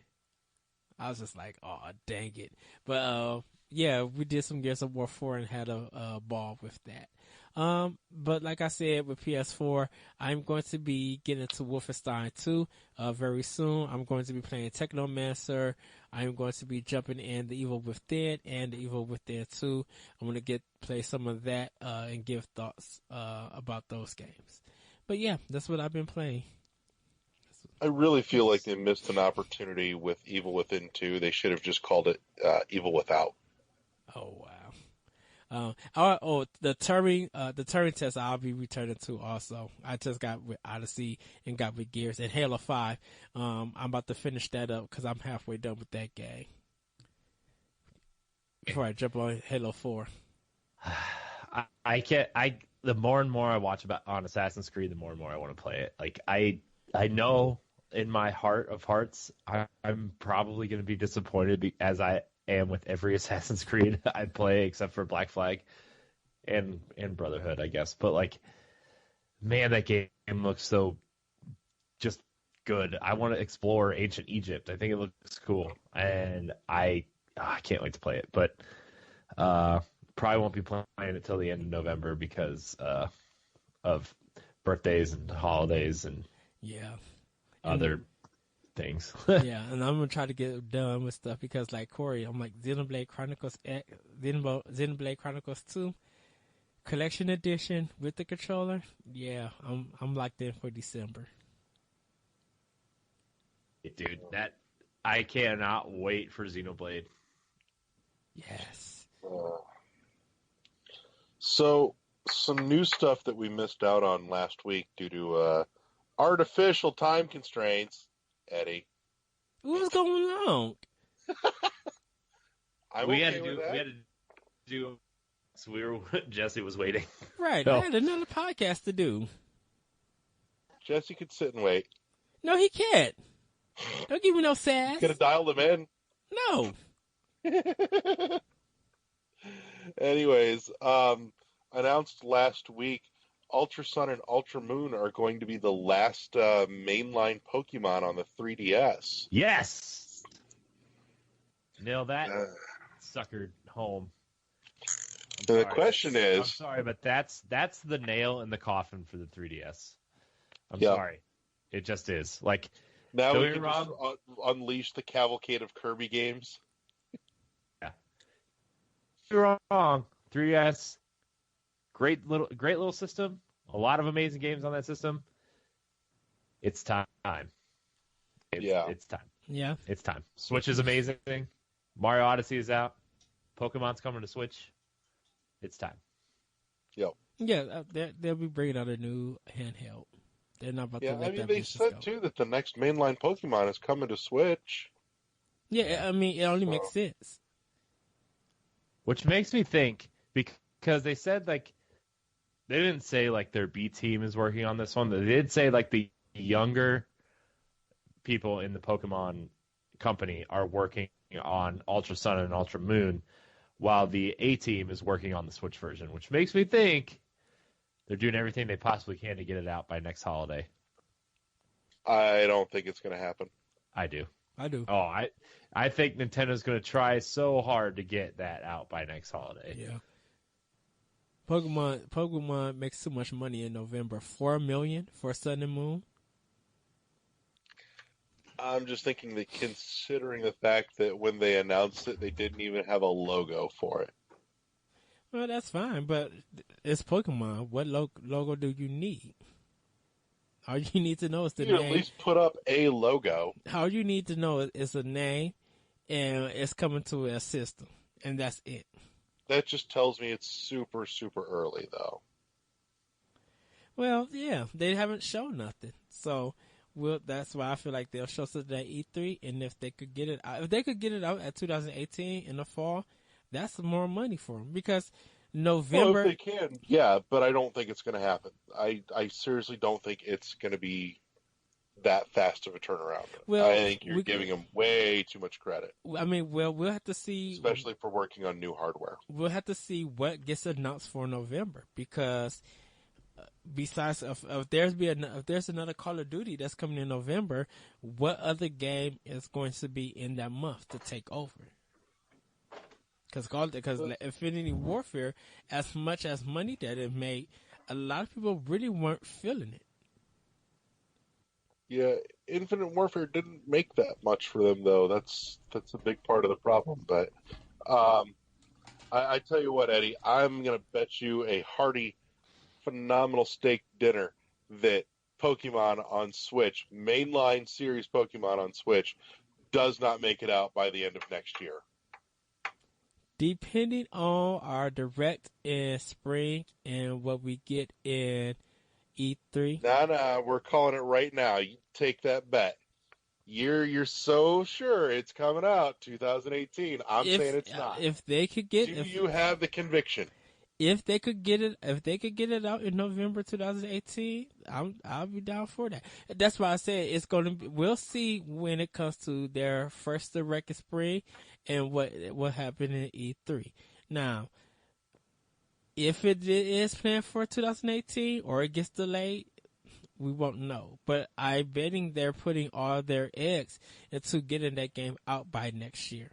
I was just like, oh, dang it. But yeah, we did some Gears of War 4 and had a ball with that. But like I said, with PS4, I'm going to be getting into Wolfenstein 2 very soon. I'm going to be playing Technomancer. I'm going to be jumping in The Evil Within and The Evil Within 2. I'm going to play some of that and give thoughts about those games. But yeah, that's what I've been playing. I really feel like they missed an opportunity with Evil Within 2. They should have just called it Evil Without. Oh wow. The Turing test I'll be returning to also. I just got with Odyssey and got with Gears and Halo 5. I'm about to finish that up because I'm halfway done with that game. Before I jump on Halo 4. I can't. The more and more I watch on Assassin's Creed, the more and more I want to play it. Like I know in my heart of hearts, I'm probably going to be disappointed as I am with every Assassin's Creed I play except for Black Flag and Brotherhood, I guess. But like, man, that game looks so just good. I want to explore ancient Egypt. I think it looks cool, and I can't wait to play it. But probably won't be playing it till the end of November because of birthdays and holidays and other things. Yeah, and I'm gonna try to get done with stuff because, like Corey, I'm like Xenoblade Chronicles Xenoblade Chronicles 2 Collection Edition with the controller. Yeah, I'm locked in for December. Dude, I cannot wait for Xenoblade. Yes. So, some new stuff that we missed out on last week due to artificial time constraints. Eddie, What's going on? We had to do. So Jesse was waiting. Right, No. I had another podcast to do. Jesse could sit and wait. No, he can't. Don't give me no sass. Gonna dial them in. No. Anyways, announced last week, Ultra Sun and Ultra Moon are going to be the last mainline Pokemon on the 3DS. Yes. Nail that sucker home. So the question is, I'm sorry, but that's the nail in the coffin for the 3DS. I'm Yeah. sorry, it just is. Like now don't we get can me just wrong. unleash the cavalcade of Kirby games. You're wrong. 3DS, great little system. A lot of amazing games on that system. It's time. It's time. Yeah. It's time. Switch is amazing. Mario Odyssey is out. Pokemon's coming to Switch. It's time. Yeah, they'll be bringing out a new handheld. They're not about to Yeah, let I mean that they business said go. too that the next mainline Pokemon is coming to Switch. Yeah, I mean, it only makes sense. Which makes me think, because they said, like, they didn't say, like, their B team is working on this one. They did say, like, the younger people in the Pokemon company are working on Ultra Sun and Ultra Moon, while the A team is working on the Switch version, which makes me think they're doing everything they possibly can to get it out by next holiday. I don't think it's going to happen. I do. I do. Oh, I think Nintendo's going to try so hard to get that out by next holiday. Yeah. Pokemon makes too much money in November. $4 million for Sun and Moon. I'm just thinking that considering the fact that when they announced it, they didn't even have a logo for it. Well, that's fine, but it's Pokemon. What logo do you need? All you need to know is the You name. at least put up a logo. All you need to know is a name, and it's coming to a system, and that's it. That just tells me it's super, super early, though. Well, yeah, they haven't shown nothing, so that's why I feel like they'll show something at E3, and if they could get it out at 2018 in the fall, that's more money for them because November. Well, if they can, yeah, but I don't think it's going to happen. I seriously don't think it's going to be that fast of a turnaround. Well, I think you're giving them way too much credit. I mean, we'll have to see, especially for working on new hardware. We'll have to see what gets announced for November because besides if there's another Call of Duty that's coming in November, what other game is going to be in that month to take over? Because Infinity Warfare, as much as money that it made, a lot of people really weren't feeling it. Yeah, Infinite Warfare didn't make that much for them, though. That's a big part of the problem. But I tell you what, Eddie, I'm going to bet you a hearty, phenomenal steak dinner that Pokemon on Switch, mainline series Pokemon on Switch, does not make it out by the end of next year. Depending on our direct in spring and what we get in E3. Nah, we're calling it right now. You take that bet. You're so sure it's coming out 2018. I'm saying it's not. If they could get, you have the conviction? If they could get it out in November 2018, I'll be down for that. That's why I said it's going to be. We'll see when it comes to their first direct in spring and what happened in E3. Now, if it is planned for 2018 or it gets delayed, We won't know. But I'm betting they're putting all their eggs into getting that game out by next year.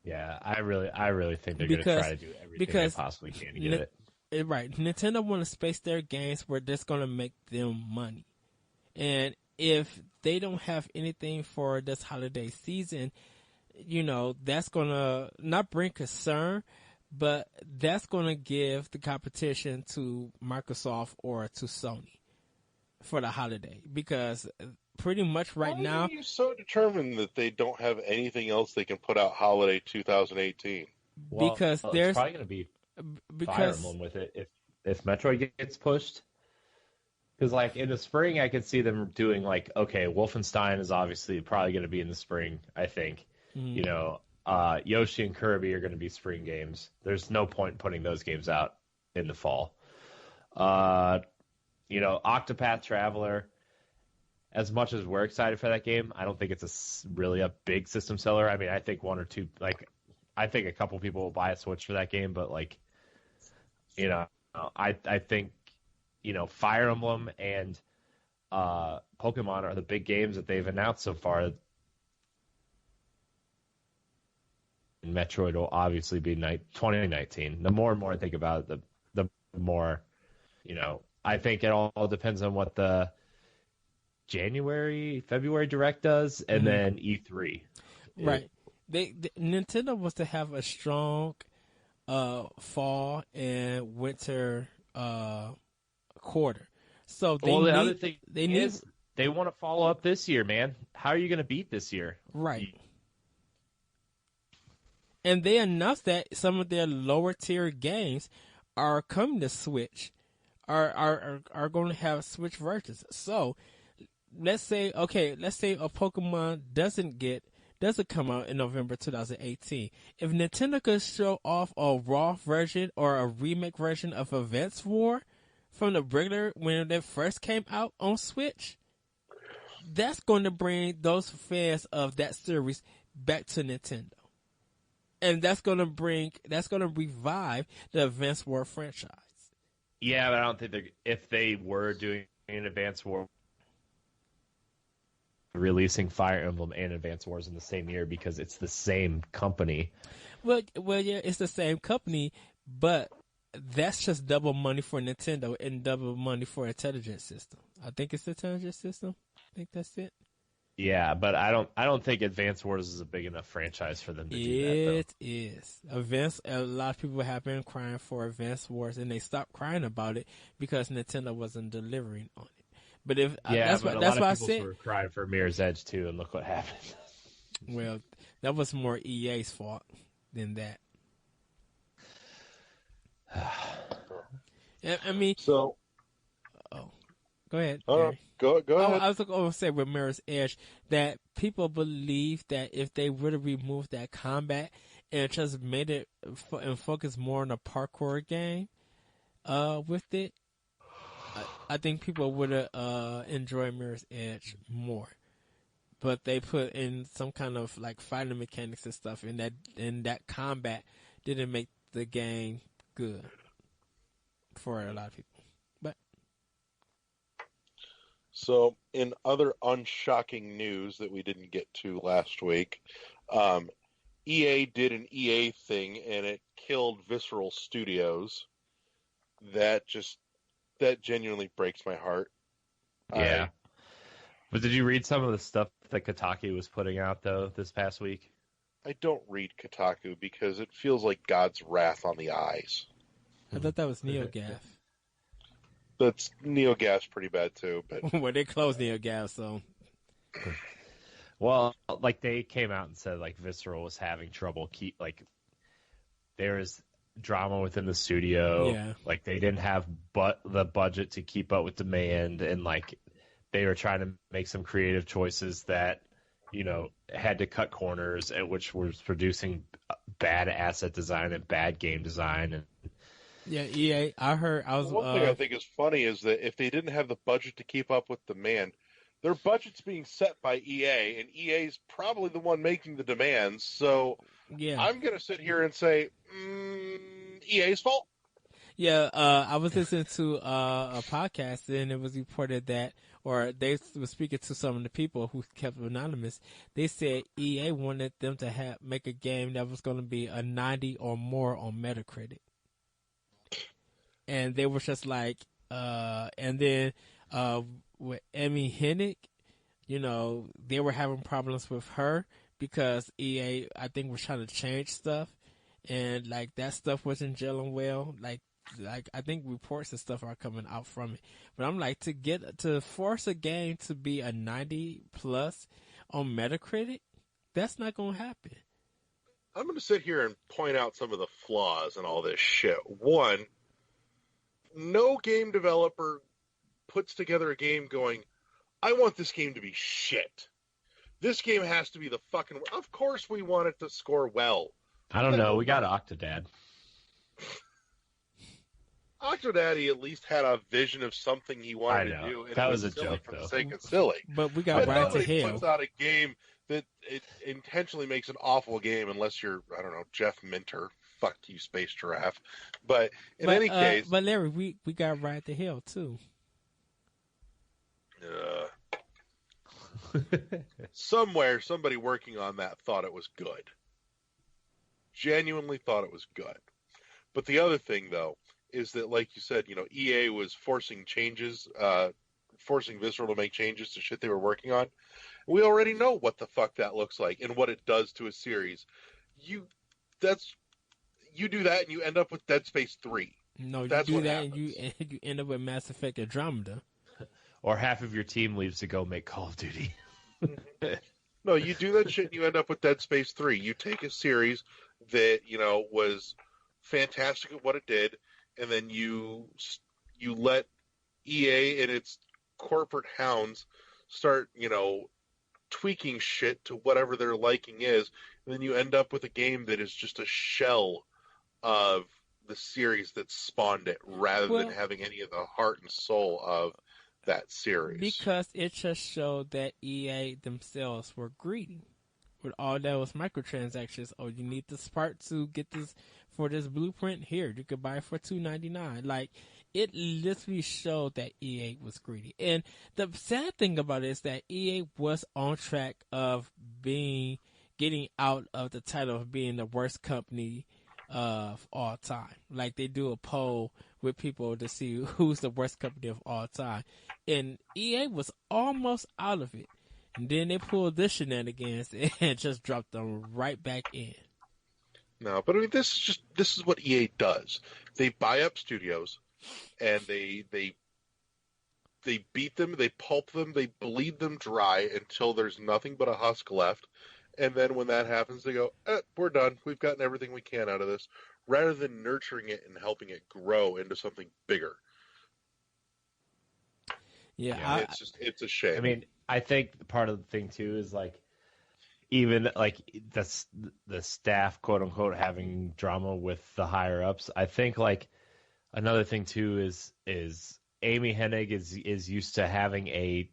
Yeah, I really think they're going to try to do everything they possibly can to get it. Right. Nintendo want to space their games where that's going to make them money. And if they don't have anything for this holiday season, that's going to not bring concern, but that's going to give the competition to Microsoft or to Sony for the holiday. Because pretty much right now... Why are you so determined that they don't have anything else they can put out holiday 2018? Well, because it's there's... probably going to be Fire Emblem with it if Metroid gets pushed. Because, like, in the spring, I could see them doing, like, okay, Wolfenstein is obviously probably going to be in the spring, I think. Mm-hmm. Yoshi and Kirby are going to be spring games. There's no point in putting those games out in the fall. Octopath Traveler, as much as we're excited for that game, I don't think it's really a big system seller. I mean, I think one or two, I think a couple people will buy a Switch for that game, but, I think, Fire Emblem and Pokemon are the big games that they've announced so far. And Metroid will obviously be 2019. The more and more I think about it, the more, I think it all depends on what the February Direct does, and then E3. Right. Nintendo was to have a strong fall and winter quarter. So they other thing is they want to follow up this year, man. How are you going to beat this year? Right. And they announced that some of their lower tier games are coming to Switch, are going to have Switch versions. So let's say a Pokemon doesn't come out in November 2018. If Nintendo could show off a raw version or a remake version of Advance War from the regular when it first came out on Switch, that's going to bring those fans of that series back to Nintendo. And that's going to revive the Advance War franchise. Yeah, but I don't think if they were doing an Advance War, releasing Fire Emblem and Advance Wars in the same year because it's the same company. Well, yeah, it's the same company, but that's just double money for Nintendo and double money for Intelligent System. I think it's Intelligent System. I think that's it. Yeah, but I don't think Advance Wars is a big enough franchise for them to do that, though. It is. A lot of people have been crying for Advance Wars, and they stopped crying about it because Nintendo wasn't delivering on it. But that's why I said were crying for Mirror's Edge too, and look what happened. Well, that was more EA's fault than that. I mean, so. Oh, go ahead. Go ahead. I was going to say with Mirror's Edge that people believe that if they would have removed that combat and just made it and focused more on a parkour game, with it, I think people would have enjoyed Mirror's Edge more. But they put in some kind of like fighting mechanics and stuff, and that combat didn't make the game good for a lot of people. But so, in other unshocking news that we didn't get to last week, EA did an EA thing, and it killed Visceral Studios. That genuinely breaks my heart. Yeah. But did you read some of the stuff that Kotaku was putting out, though, this past week? I don't read Kotaku because it feels like God's wrath on the eyes. I thought that was NeoGaf. That's NeoGaf's pretty bad, too. But well, they closed NeoGaf, so... Well, like, they came out and said, like, Visceral was having trouble there was drama within the studio. Yeah. Like, they didn't have the budget to keep up with demand, and, like, they were trying to make some creative choices that, had to cut corners, which was producing bad asset design and bad game design. And yeah, EA, one thing I think is funny is that if they didn't have the budget to keep up with demand, their budget's being set by EA, and EA's probably the one making the demands. So yeah, I'm going to sit here and say EA's fault. Yeah, I was listening to a podcast, and it was reported that, or they were speaking to some of the people who kept anonymous. They said EA wanted them to make a game that was going to be a 90 or more on Metacritic, and they were just like, and then with Amy Hennig, they were having problems with her because EA, I think, was trying to change stuff, and like that stuff wasn't gelling well. Like I think reports and stuff are coming out from it. But I'm like, to force a game to be a 90 plus on Metacritic, that's not gonna happen. I'm going to sit here and point out some of the flaws in all this shit. One, no game developer puts together a game going, I want this game to be shit. This game has to be the fucking... Of course we want it to score well. I don't know. We got Octodad. Octodaddy at least had a vision of something he wanted to do. And that was a joke, for though. the sake of silly. But we got Ride to Hell. Puts out a game that it intentionally makes an awful game unless you're, I don't know, Jeff Minter. Fuck you, Space Giraffe. But in any case... But Larry, we got Ride to Hell, too. Somewhere, somebody working on that thought it was good. Genuinely thought it was good. But the other thing, though, is that, like you said, EA was forcing changes, forcing Visceral to make changes to shit they were working on. We already know what the fuck that looks like and what it does to a series. You do that and you end up with Dead Space 3. No, you do that and you end up with Mass Effect Andromeda. Or half of your team leaves to go make Call of Duty. No, you do that shit and you end up with Dead Space 3. You take a series that, was fantastic at what it did, and then you let EA and its corporate hounds start, tweaking shit to whatever their liking is, and then you end up with a game that is just a shell of the series that spawned it, rather than having any of the heart and soul of that series. Because it just showed that EA themselves were greedy. With all that was microtransactions. Oh, you need this part to get this for this blueprint? Here, you could buy it for $2.99. Like, it literally showed that EA was greedy. And the sad thing about it is that EA was on track of getting out of the title of being the worst company of all time. Like, they do a poll with people to see who's the worst company of all time. And EA was almost out of it. And then they pulled this shenanigans and just dropped them right back in. No, but I mean, this is what EA does. They buy up studios, and they beat them, they pulp them, they bleed them dry until there's nothing but a husk left. And then when that happens, they go, we're done. We've gotten everything we can out of this, rather than nurturing it and helping it grow into something bigger. Yeah, it's a shame. I mean, I think part of the thing too is like, even like the staff, quote unquote, having drama with the higher ups. I think like another thing too is Amy Hennig is used to having a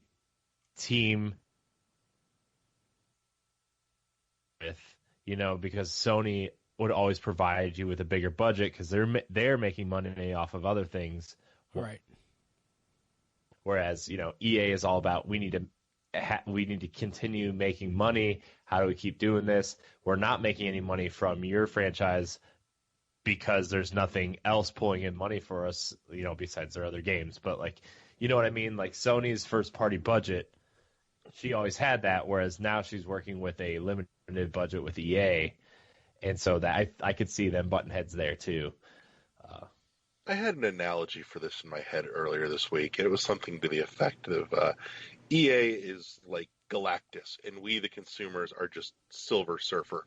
team with, because Sony would always provide you with a bigger budget because they're making money off of other things, right? Whereas EA is all about we need to continue making money. How do we keep doing this? We're not making any money from your franchise because there's nothing else pulling in money for us, besides their other games. But like, you know what I mean? Like Sony's first party budget, she always had that, whereas now she's working with a limited budget with EA. And so that I could see them button heads there too. I had an analogy for this in my head earlier this week, and it was something to the effect of EA is like Galactus, and we, the consumers, are just Silver Surfer.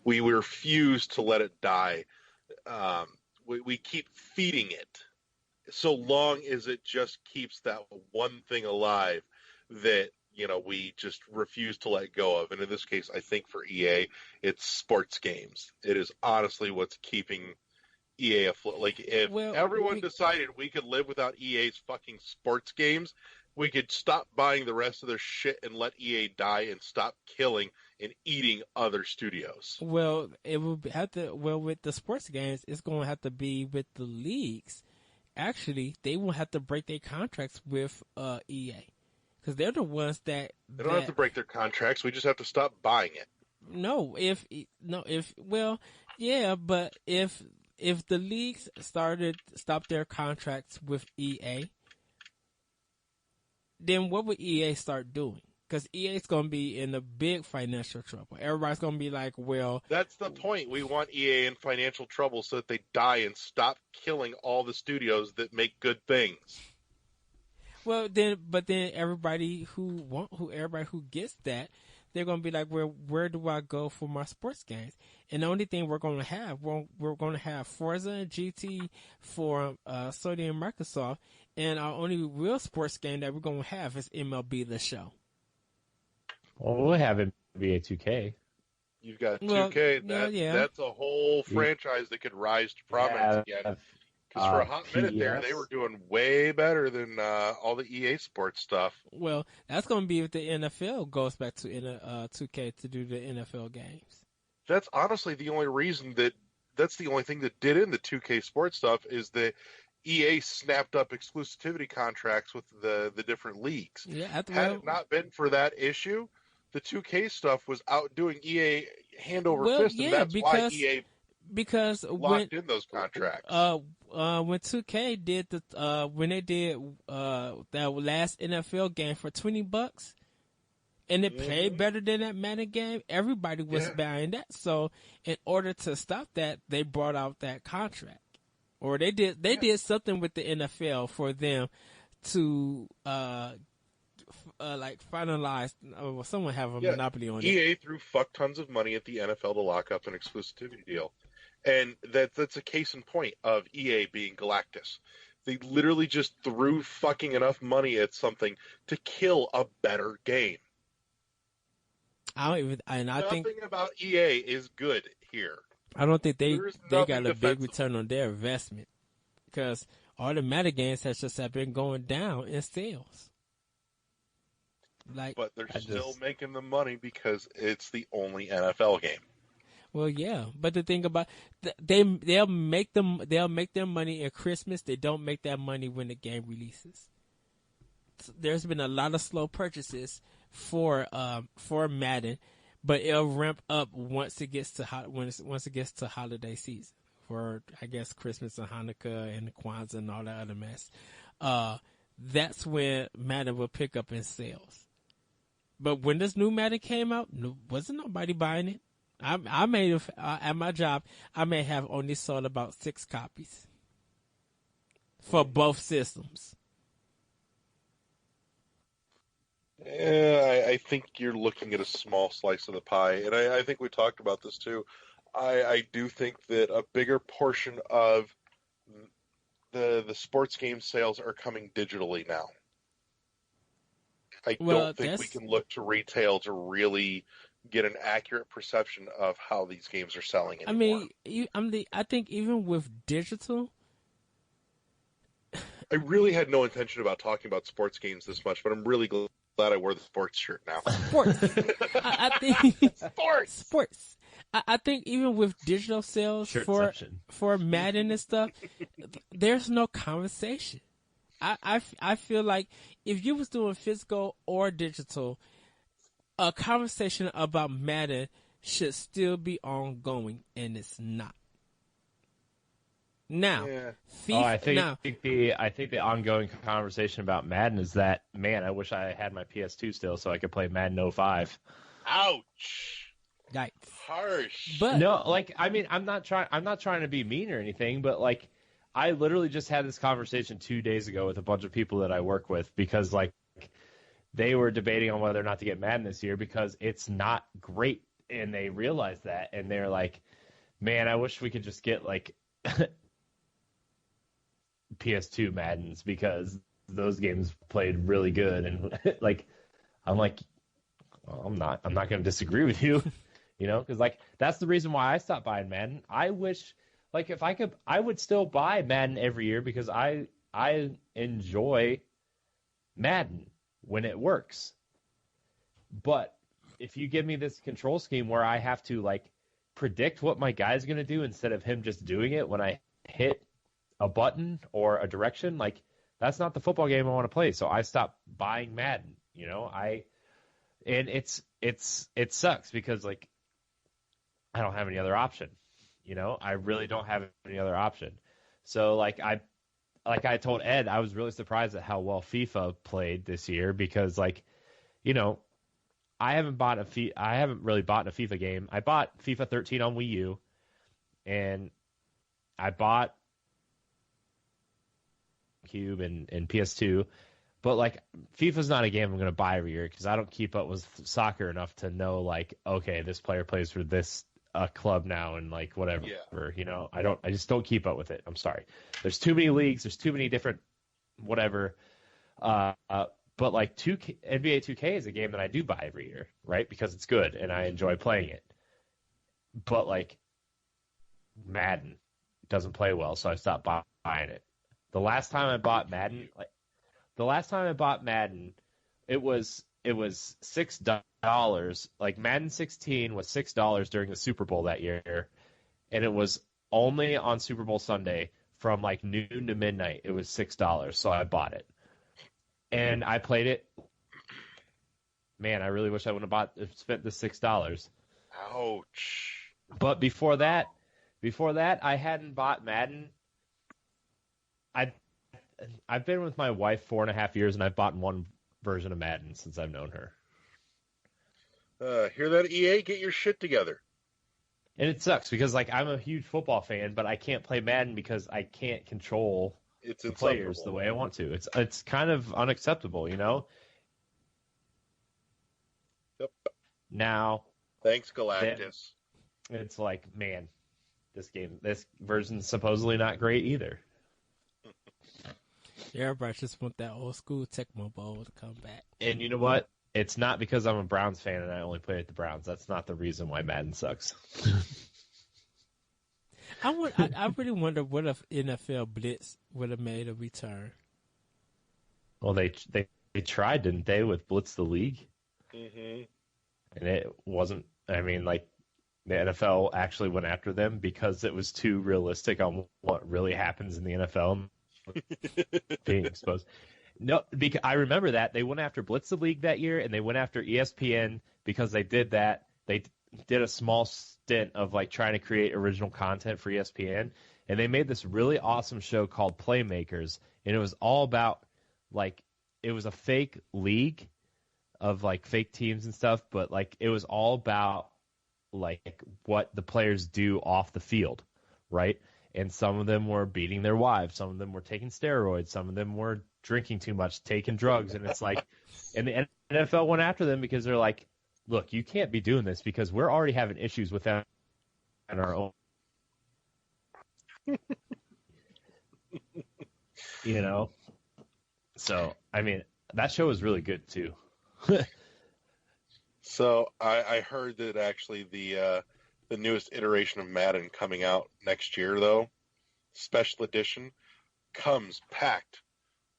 We refuse to let it die. We keep feeding it so long as it just keeps that one thing alive that we just refuse to let go of. And in this case, I think for EA, it's sports games. It is honestly what's keeping EA afloat. Like, if everyone decided we could live without EA's fucking sports games, we could stop buying the rest of their shit and let EA die and stop killing and eating other studios. Well, it will have to. Well, with the sports games, it's going to have to be with the leagues. Actually, they will have to break their contracts with EA because they're the ones that They don't have to break their contracts. We just have to stop buying it. But if the leagues stop their contracts with EA, then what would EA start doing? Because EA is going to be in a big financial trouble. Everybody's going to be like, well... That's the point. We want EA in financial trouble so that they die and stop killing all the studios that make good things. Well, then everybody who gets that, they're going to be like, well, where do I go for my sports games? And the only thing we're going to have, we're going to have Forza and GT for Sony and Microsoft, and our only real sports game that we're going to have is MLB The Show. Well, we'll have NBA 2K. You've got 2K. That's a whole franchise that could rise to prominence again. Because for a hot minute there, they were doing way better than all the EA Sports stuff. Well, that's going to be if the NFL goes back to 2K to do the NFL games. That's honestly the only reason that's the only thing that did in the 2K Sports stuff is that EA snapped up exclusivity contracts with the different leagues. Yeah, had it not been for that issue, the 2K stuff was outdoing EA hand over fist, and that's why EA locked in those contracts. When 2K did when they did that last NFL game for $20, and it played better than that Madden game, everybody was buying that. So in order to stop that, they brought out that contract, or they did something with the NFL for them to finalize. Someone have a monopoly on it. EA threw fuck tons of money at the NFL to lock up an exclusivity deal. And that's a case in point of EA being Galactus. They literally just threw fucking enough money at something to kill a better game. Nothing about EA is good here. I don't think they got a big return on their investment, because all the Madden games have been going down in sales. But they're still making the money because it's the only NFL game. Well, yeah, but the thing about they'll make their money at Christmas. They don't make that money when the game releases. There's been a lot of slow purchases for Madden, but it'll ramp up once it gets to holiday season, for I guess Christmas and Hanukkah and Kwanzaa and all that other mess. That's when Madden will pick up in sales. But when this new Madden came out, wasn't nobody buying it. I may have at my job. I may have only sold about 6 copies for both systems. I think you're looking at a small slice of the pie, and I think we talked about this too. I do think that a bigger portion of the sports game sales are coming digitally now. I don't think we can look to retail to really get an accurate perception of how these games are selling anymore. I think even with digital, I really had no intention about talking about sports games this much, but I'm really glad I wore the sports shirt now. Sports. I think sports. I think even with digital sales for Madden and stuff, there's no conversation. I feel like if you was doing physical or digital, a conversation about Madden should still be ongoing, and it's not. Now, I think the ongoing conversation about Madden is that, man, I wish I had my PS2 still so I could play Madden 05. Ouch. Yikes. Harsh. But no, I'm not trying to be mean or anything, but I literally just had this conversation 2 days ago with a bunch of people that I work with, because they were debating on whether or not to get Madden this year because it's not great, and they realized that, and they're like, man, I wish we could just get PS2 Maddens because those games played really good. And I'm like, well, I'm not going to disagree with you, because that's the reason why I stopped buying Madden. I wish, if I could, I would still buy Madden every year because I enjoy Madden when it works. But if you give me this control scheme where I have to like predict what my guy's going to do instead of him just doing it when I hit a button or a direction, like that's not the football game I want to play. So I stopped buying Madden, and it sucks because like I don't have any other option. I really don't have any other option. So like I told Ed, I was really surprised at how well FIFA played this year because I haven't really bought a FIFA game. I bought FIFA 13 on Wii U, and I bought Cube and PS2, but like FIFA's not a game I'm going to buy every year because I don't keep up with soccer enough to know like, okay, this player plays for this club now and like whatever. Yeah. I just don't keep up with it. I'm sorry. There's too many leagues. There's too many different whatever. But like NBA 2K is a game that I do buy every year, right? Because it's good and I enjoy playing it. But like Madden doesn't play well, so I stopped buying it. The last time I bought Madden, it was $6. Like Madden 16 was $6 during the Super Bowl that year, and it was only on Super Bowl Sunday from like noon to midnight. It was $6, so I bought it. And I played it. Man, I really wish I wouldn't have spent the $6. Ouch. But before that, I hadn't bought Madden. I've been with my wife 4.5 years, and I've bought one version of Madden since I've known her. Hear that, EA? Get your shit together. And it sucks because like I'm a huge football fan, but I can't play Madden because I can't control the players the way I want to. It's kind of unacceptable, Yep. Now, thanks, Galactus. It's like, man, this version's supposedly not great either. Everybody just want that old school Tecmo Bowl to come back. And you know what? It's not because I'm a Browns fan and I only play at the Browns. That's not the reason why Madden sucks. I really wonder what if NFL Blitz would have made a return. Well, they tried, didn't they, with Blitz the League? Mm-hmm. And it wasn't. I mean, like the NFL actually went after them because it was too realistic on what really happens in the NFL being exposed. No, because I remember that they went after Blitz the League that year, and they went after ESPN because they did that. They did a small stint of like trying to create original content for ESPN, and they made this really awesome show called Playmakers, and it was all about like it was a fake league of like fake teams and stuff, but like it was all about like what the players do off the field, right? And some of them were beating their wives, some of them were taking steroids, some of them were drinking too much, taking drugs, and it's like, and the NFL went after them because they're like, look, you can't be doing this because we're already having issues with that in our own, So, I mean, that show was really good too. So I heard that actually the newest iteration of Madden coming out next year, though, special edition, comes packed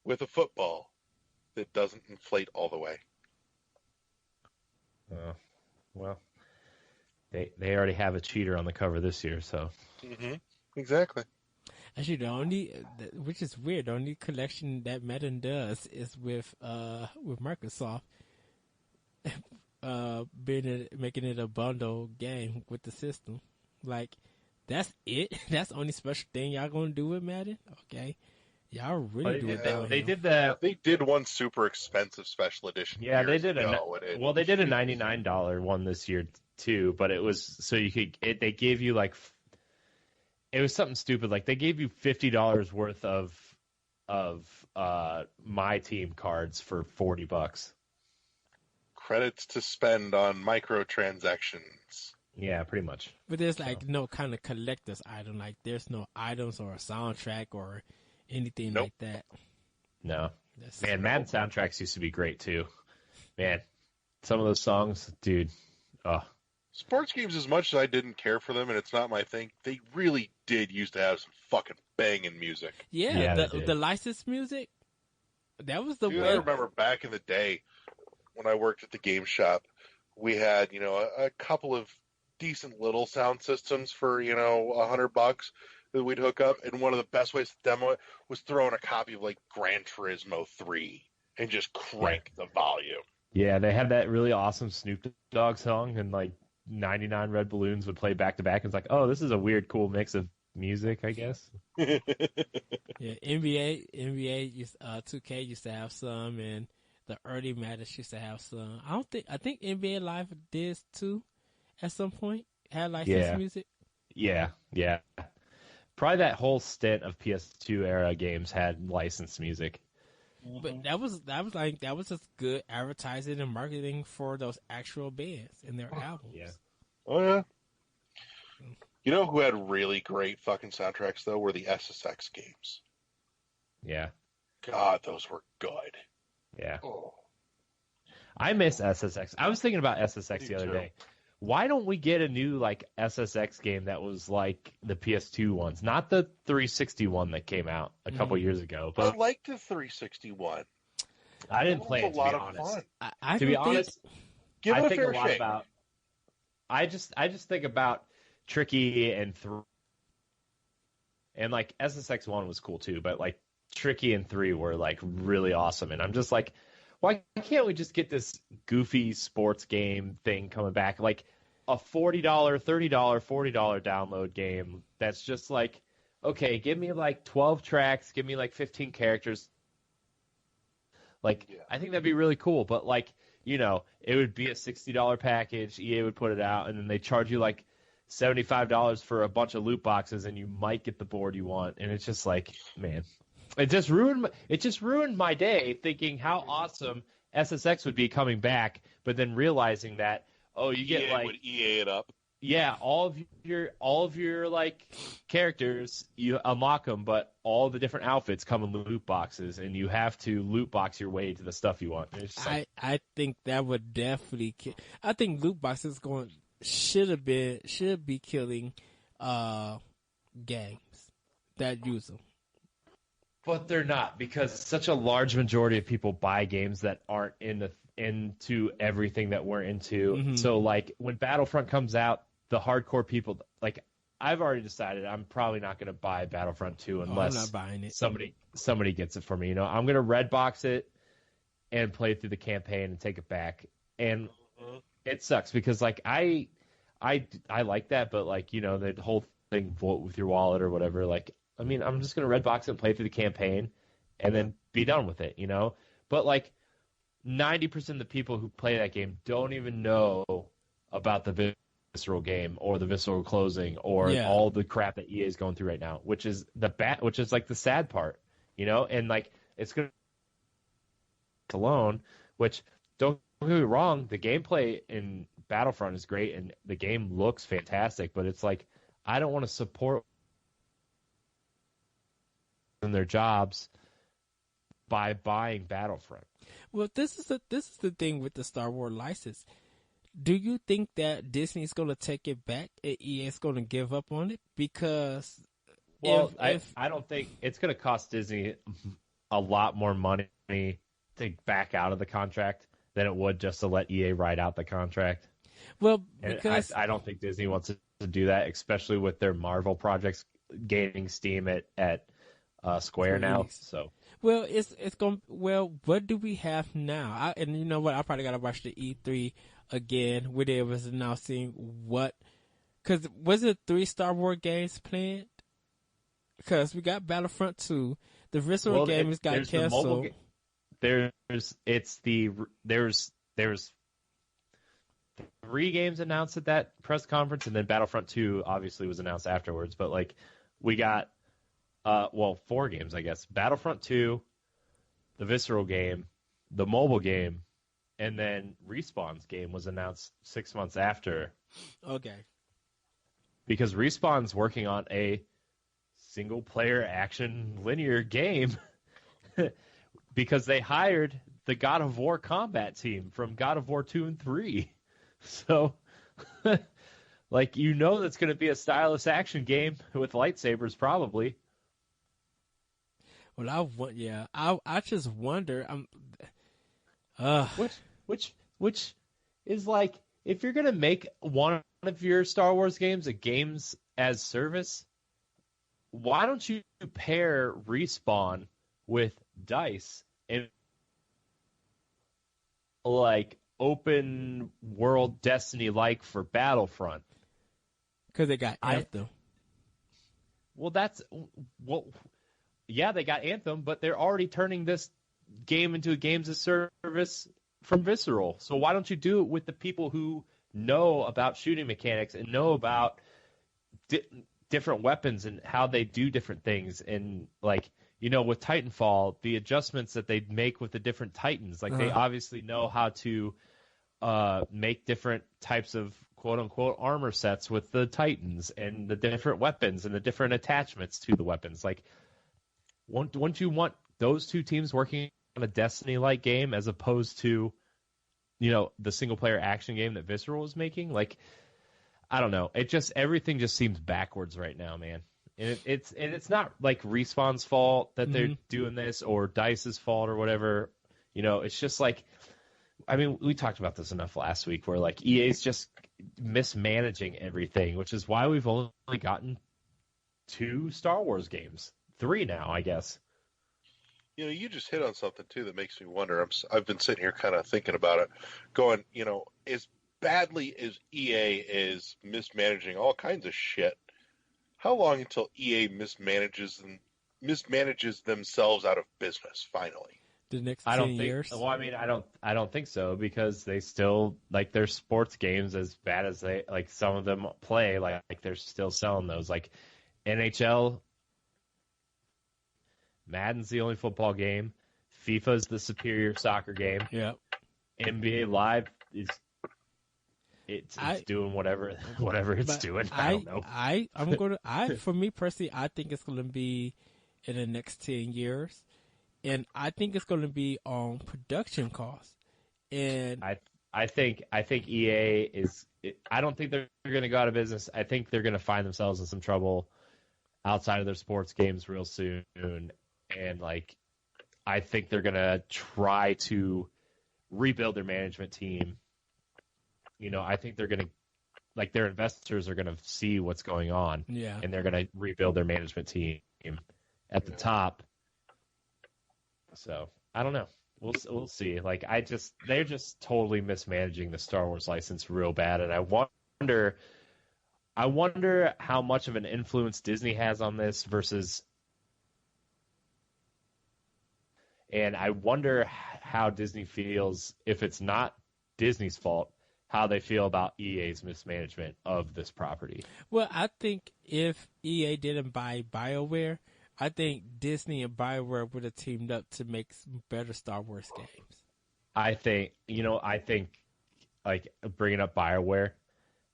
with a football that doesn't inflate all the way. Well, they already have a cheater on the cover this year, so. Mm-hmm. Exactly. Actually, which is weird, the only collection that Madden does is with Microsoft making it a bundle game with the system. Like, that's it? That's the only special thing y'all gonna do with Madden? Okay. Y'all really do it down They here. They did one super expensive special edition. Yeah, they did they did a $99 one this year too, but it was so you could they gave you like it was something stupid, like they gave you $50 worth of My Team cards for $40. Credits to spend on microtransactions. Yeah, pretty much. But there's like no kind of collector's item. Like there's no items or a soundtrack or anything like that. No. Man, Madden soundtracks used to be great too. Man, some of those songs, dude. Oh. Sports games, as much as I didn't care for them, and it's not my thing, they really did used to have some fucking banging music. Yeah, the licensed music. That was the Dude, way. I remember back in the day when I worked at the game shop, we had, a couple of decent little sound systems for, $100 that we'd hook up. And one of the best ways to demo it was throwing a copy of like Gran Turismo 3 and just crank the volume. Yeah, they had that really awesome Snoop Dogg song, and like 99 Red Balloons would play back to back. It's like, oh, this is a weird, cool mix of music, I guess. Yeah, NBA, 2K used to have some, and the early Madness used to have some. I think NBA Live did too, at some point. Had licensed music. Yeah. Probably that whole stint of PS2 era games had licensed music. But that was just good advertising and marketing for those actual bands and their albums. Yeah. Oh yeah. You know who had really great fucking soundtracks though were the SSX games. Yeah. God, those were good. Yeah. Oh. I miss SSX. I was thinking about SSX the other day. Why don't we get a new like SSX game that was like the PS2 ones, not the 360 one that came out a couple years ago? But I liked the 361. I didn't play it, a lot of fun. To be honest, give it I a think fair a lot shake. about. I just think about Tricky and and like SSX 1 was cool too, but like Tricky and 3 were like really awesome, and I'm just like, why can't we just get this goofy sports game thing coming back? Like a $40, $30, $40 download game that's just like, okay, give me like 12 tracks, give me like 15 characters. Like, I think that'd be really cool, but like, it would be a $60 package. EA would put it out, and then they charge you like $75 for a bunch of loot boxes, and you might get the board you want. And it's just like, man. It just ruined my day thinking how awesome SSX would be coming back, but then realizing that you get EA would EA it up. Yeah, all of your like characters, you unlock them, but all the different outfits come in loot boxes, and you have to loot box your way to the stuff you want. I think that would definitely I think loot boxes should be killing games that use them. But they're not, because such a large majority of people buy games that aren't into everything that we're into. Mm-hmm. So, like, when Battlefront comes out, the hardcore people, like, I've already decided I'm probably not going to buy Battlefront 2 unless I'm not buying it. somebody gets it for me. I'm going to red box it and play through the campaign and take it back. And it sucks because, like, I like that, but, like, the whole thing, vote with your wallet or whatever, like, I mean, I'm just going to red box it and play through the campaign and then be done with it, But, like, 90% of the people who play that game don't even know about the visceral game or the visceral closing or all the crap that EA is going through right now, which is like the sad part, And, like, it's going to alone, which, don't get me wrong, the gameplay in Battlefront is great and the game looks fantastic, but it's like, I don't want to support their jobs by buying Battlefront. Well, this is the thing with the Star Wars license. Do you think that Disney's going to take it back and EA is going to give up on it? Because I don't think it's going to cost Disney a lot more money to back out of the contract than it would just to let EA ride out the contract. Well, because I don't think Disney wants to do that, especially with their Marvel projects gaining steam at Square now. So it's going. Well, what do we have now? And you know what? I probably got to watch the E3 again, where they was announcing what. Because was it 3 Star Wars games planned? Because we got Battlefront 2, the Visceral game has got canceled. There's 3 games announced at that press conference, and then Battlefront 2 obviously was announced afterwards. But like we got 4 games, I guess. Battlefront 2, the Visceral game, the mobile game, and then Respawn's game was announced 6 months after. Okay. Because Respawn's working on a single-player action linear game because they hired the God of War combat team from God of War 2 and 3. So, like, that's going to be a stylus action game with lightsabers, probably. Well, I just wonder. Which is like, if you're gonna make one of your Star Wars games a games as service, why don't you pair Respawn with DICE and like open world Destiny like for Battlefront? Because they got Anthem. Yeah, they got Anthem, but they're already turning this game into a games as service from Visceral. So why don't you do it with the people who know about shooting mechanics and know about different weapons and how they do different things? And like, you know, with Titanfall, the adjustments that they make with the different Titans, like they obviously know how to make different types of quote unquote armor sets with the Titans and the different weapons and the different attachments to the weapons. Like, wouldn't you want those two teams working on a Destiny-like game as opposed to, you know, the single-player action game that Visceral is making? Like, I don't know. Everything just seems backwards right now, man. And it's not like Respawn's fault that they're doing this or DICE's fault or whatever. You know, it's just like, I mean, we talked about this enough last week where like EA's just mismanaging everything, which is why we've only gotten 2 Star Wars games. 3 now, I guess. You know, you just hit on something too that makes me wonder. I've been sitting here kind of thinking about it, going, you know, as badly as EA is mismanaging all kinds of shit, how long until EA mismanages themselves out of business finally? The next 10 years? Well, I mean, I don't think so, because they still, like, their sports games, as bad as they, like, some of them play, like they're still selling those. Like, NHL, Madden's the only football game. FIFA's the superior soccer game. Yeah. NBA Live is it's doing whatever it's doing. I don't know. For me personally, I think it's gonna be in the next 10 years. And I think it's gonna be on production costs. And I think EA is, I don't think they're gonna go out of business. I think they're gonna find themselves in some trouble outside of their sports games real soon. And like, I think they're gonna try to rebuild their management team. You know, I think they're gonna, like, their investors are gonna see what's going on, and they're gonna rebuild their management team at the top. So I don't know. We'll see. Like, they're just totally mismanaging the Star Wars license real bad, and I wonder how much of an influence Disney has on this versus. And I wonder how Disney feels, if it's not Disney's fault, how they feel about EA's mismanagement of this property. Well, I think if EA didn't buy BioWare, I think Disney and BioWare would have teamed up to make some better Star Wars games. I think, like, bringing up BioWare,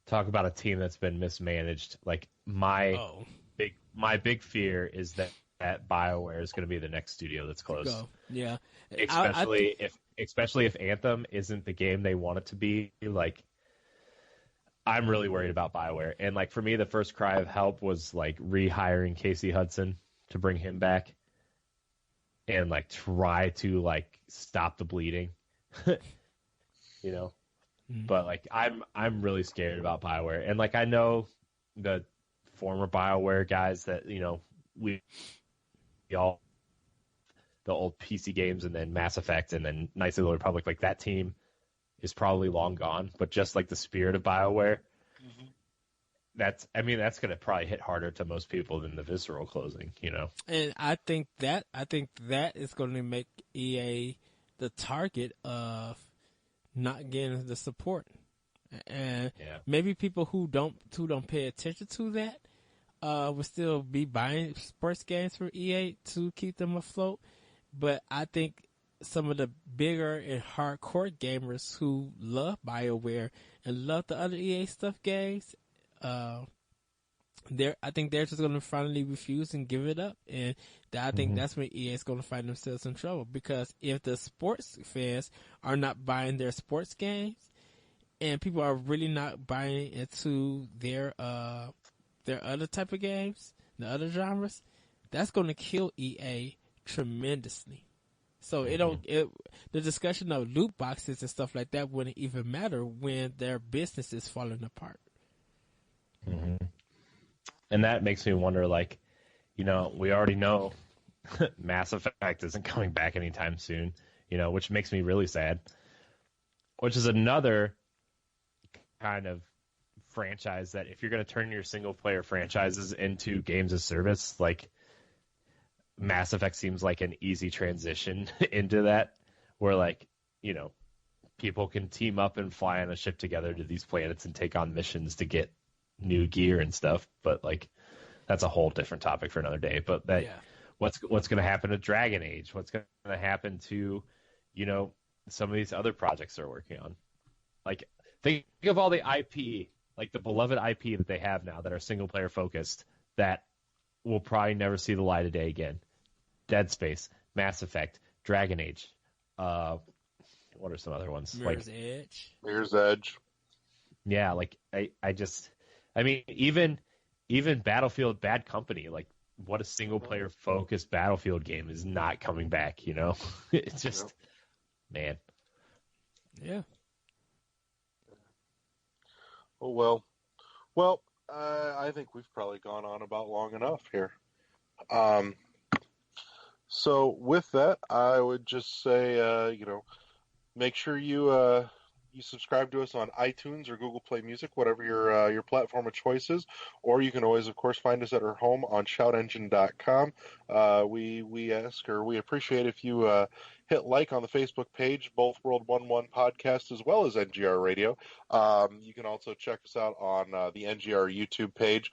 talk about a team that's been mismanaged. Like, my big fear is that BioWare is going to be the next studio that's closed. Yeah. Especially if Anthem isn't the game they want it to be. Like, I'm really worried about BioWare. And like, for me, the first cry of help was like rehiring Casey Hudson to bring him back and like try to like stop the bleeding. You know? But like, I'm really scared about BioWare. And like, I know the former BioWare guys that, you know, we all, the old PC games and then Mass Effect and then Knights of the Old Republic, like, that team is probably long gone. But just like the spirit of BioWare, that's going to probably hit harder to most people than the Visceral closing, you know? And I think that is going to make EA the target of not getting the support. And maybe people who don't pay attention to that will still be buying sports games from EA to keep them afloat. But I think some of the bigger and hardcore gamers who love BioWare and love the other EA stuff games, I think they're just going to finally refuse and give it up. And I think that's when EA is going to find themselves in trouble. Because if the sports fans are not buying their sports games and people are really not buying into their other type of games, the other genres, that's going to kill EA tremendously. So the discussion of loot boxes and stuff like that wouldn't even matter when their business is falling apart. Mm-hmm. And that makes me wonder, like, we already know Mass Effect isn't coming back anytime soon, which makes me really sad. Which is another kind of franchise that if you're going to turn your single-player franchises into games of service, like, Mass Effect seems like an easy transition into that, where, like, people can team up and fly on a ship together to these planets and take on missions to get new gear and stuff. But, like, that's a whole different topic for another day. But what's going to happen to Dragon Age? What's going to happen to, some of these other projects they're working on? Like, think of all the IP, like the beloved IP that they have now that are single-player focused that will probably never see the light of day again. Dead Space, Mass Effect, Dragon Age. What are some other ones? Mirror's Edge. Mirror's Edge. Yeah, like I mean, even Battlefield Bad Company, like, what a single player focused Battlefield game is not coming back, It's just man. Yeah. Oh well, I think we've probably gone on about long enough here. So with that, I would just say, make sure you subscribe to us on iTunes or Google Play Music, whatever your platform of choice is, or you can always, of course, find us at our home on ShoutEngine.com. We appreciate if you hit like on the Facebook page, both World 1-1 Podcast as well as NGR Radio. You can also check us out on the NGR YouTube page.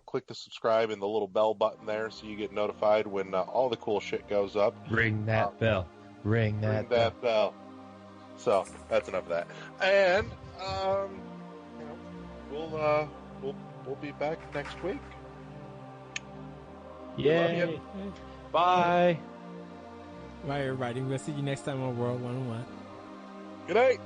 Click the subscribe and the little bell button there so you get notified when all the cool shit goes up. Ring that bell. Ring that bell. So that's enough of that, and we'll be back next week. Yay! Bye. Bye, everybody. We'll see you next time on World 101. Good night.